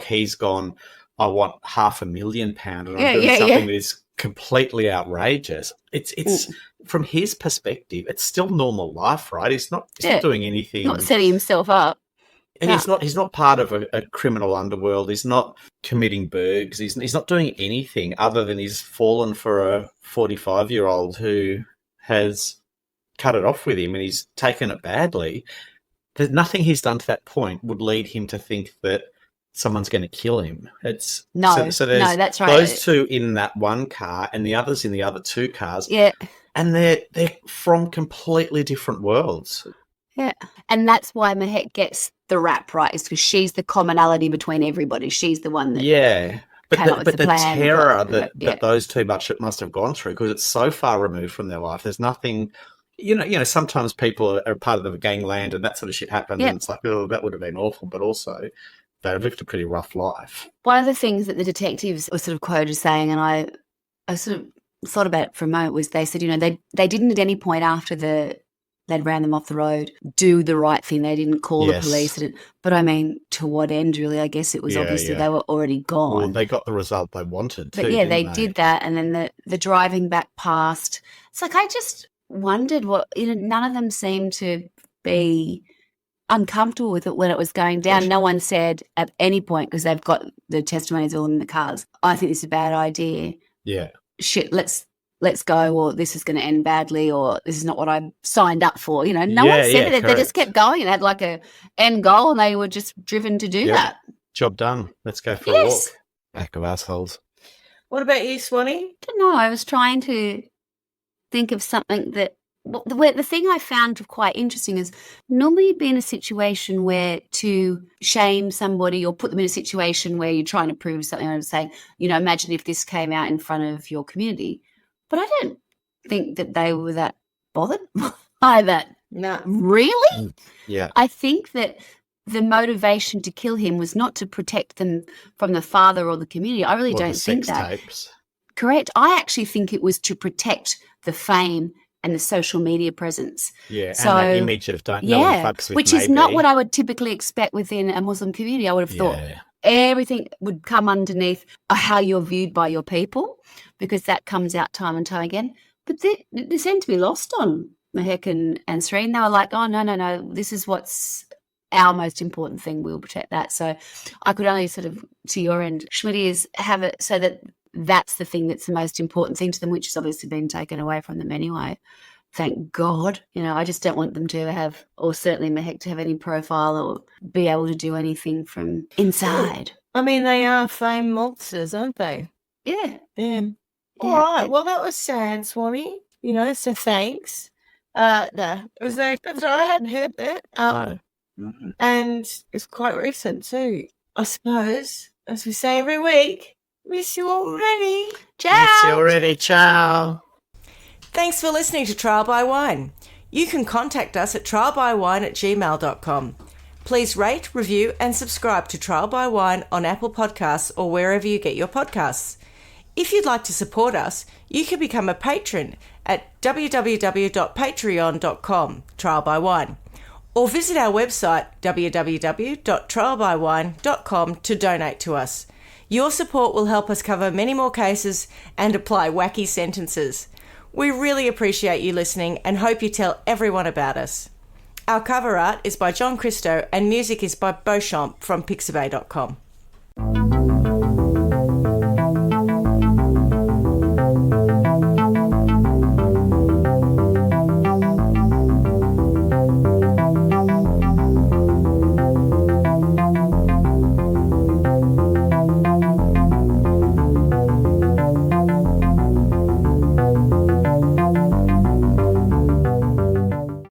he's gone, I want £500,000 and Yeah, I'm doing yeah, something yeah. that is completely outrageous. It's from his perspective, it's still normal life, right? He's not Yeah. doing anything. Not setting himself up. And he's not part of a criminal underworld. He's not committing burgs. He's not doing anything other than he's fallen for a 45-year-old who has cut it off with him and he's taken it badly. There's nothing he's done to that point would lead him to think that someone's going to kill him. No, so there's no, that's right. those two in that one car and the others in the other 2 cars. Yeah. And they're from completely different worlds. Yeah. And that's why Mahek gets the rap, right? Is because she's the commonality between everybody. She's the one that Yeah. came up with But the the plan. terror Yeah. that those two must have gone through, because it's so far removed from their life. There's nothing, sometimes people are part of the gangland and that sort of shit happens. Yeah. And it's like, oh, that would have been awful. But also, they've lived a pretty rough life. One of the things that the detectives were sort of quoted as saying, and I sort of thought about it for a moment, was they said, they didn't at any point after they'd ran them off the road do the right thing. They didn't call Yes. the police. But I mean, to what end, really? I guess it was Yeah, obviously yeah. they were already gone. Well, they got the result they wanted too. But yeah, they didn't did that, and then the driving back past. It's like I just wondered what none of them seemed to be uncomfortable with it when it was going down. No one said at any point, because they've got the testimonies all in the cars, I think this is a bad idea. Yeah. Shit, let's go, or this is going to end badly, or this is not what I signed up for. No one Yeah, said yeah, it. They just correct. kept going and had like a end goal, and they were just driven to do Yep. that. Job done. Let's go for Yes. a walk. Back of assholes. What about you, Swanee? I don't know. I was trying to think of something that the thing I found quite interesting is normally you'd be in a situation where to shame somebody or put them in a situation where you're trying to prove something. I was saying, imagine if this came out in front of your community. But I don't think that they were that bothered by that. No. Really? Yeah. I think that the motivation to kill him was not to protect them from the father or the community. I really Or don't the think sex that. tapes. Correct. I actually think it was to protect the fame and the social media presence. Yeah. So- and that image of no one fucks with which is not Maybe. what I would typically expect within a Muslim community. I would have thought Yeah. everything would come underneath how you're viewed by your people, because that comes out time and time again. But they seem to be lost on Mahek and Serene. They were like, oh, no, this is what's our most important thing. We'll protect that. So I could only sort of, to your end, Schmitty, is have it so that that's the thing that's the most important thing to them, which has obviously been taken away from them anyway. Thank God. I just don't want them to have, or certainly Mahek to have any profile or be able to do anything from inside. I mean, they are fame monsters, aren't they? Yeah. Yeah. All Yeah. right. Well, that was sad, Swanee. So thanks. No, it was I hadn't heard that. And it's quite recent too. I suppose, as we say every week, miss you already. Ciao. Miss you already. Ciao. Thanks for listening to Trial by Wine. You can contact us at trialbywine@gmail.com. Please rate, review and subscribe to Trial by Wine on Apple Podcasts or wherever you get your podcasts. If you'd like to support us, you can become a patron at www.patreon.com, Trial by Wine, or visit our website www.trialbywine.com to donate to us. Your support will help us cover many more cases and apply wacky sentences. We really appreciate you listening and hope you tell everyone about us. Our cover art is by John Christo and music is by Beauchamp from Pixabay.com.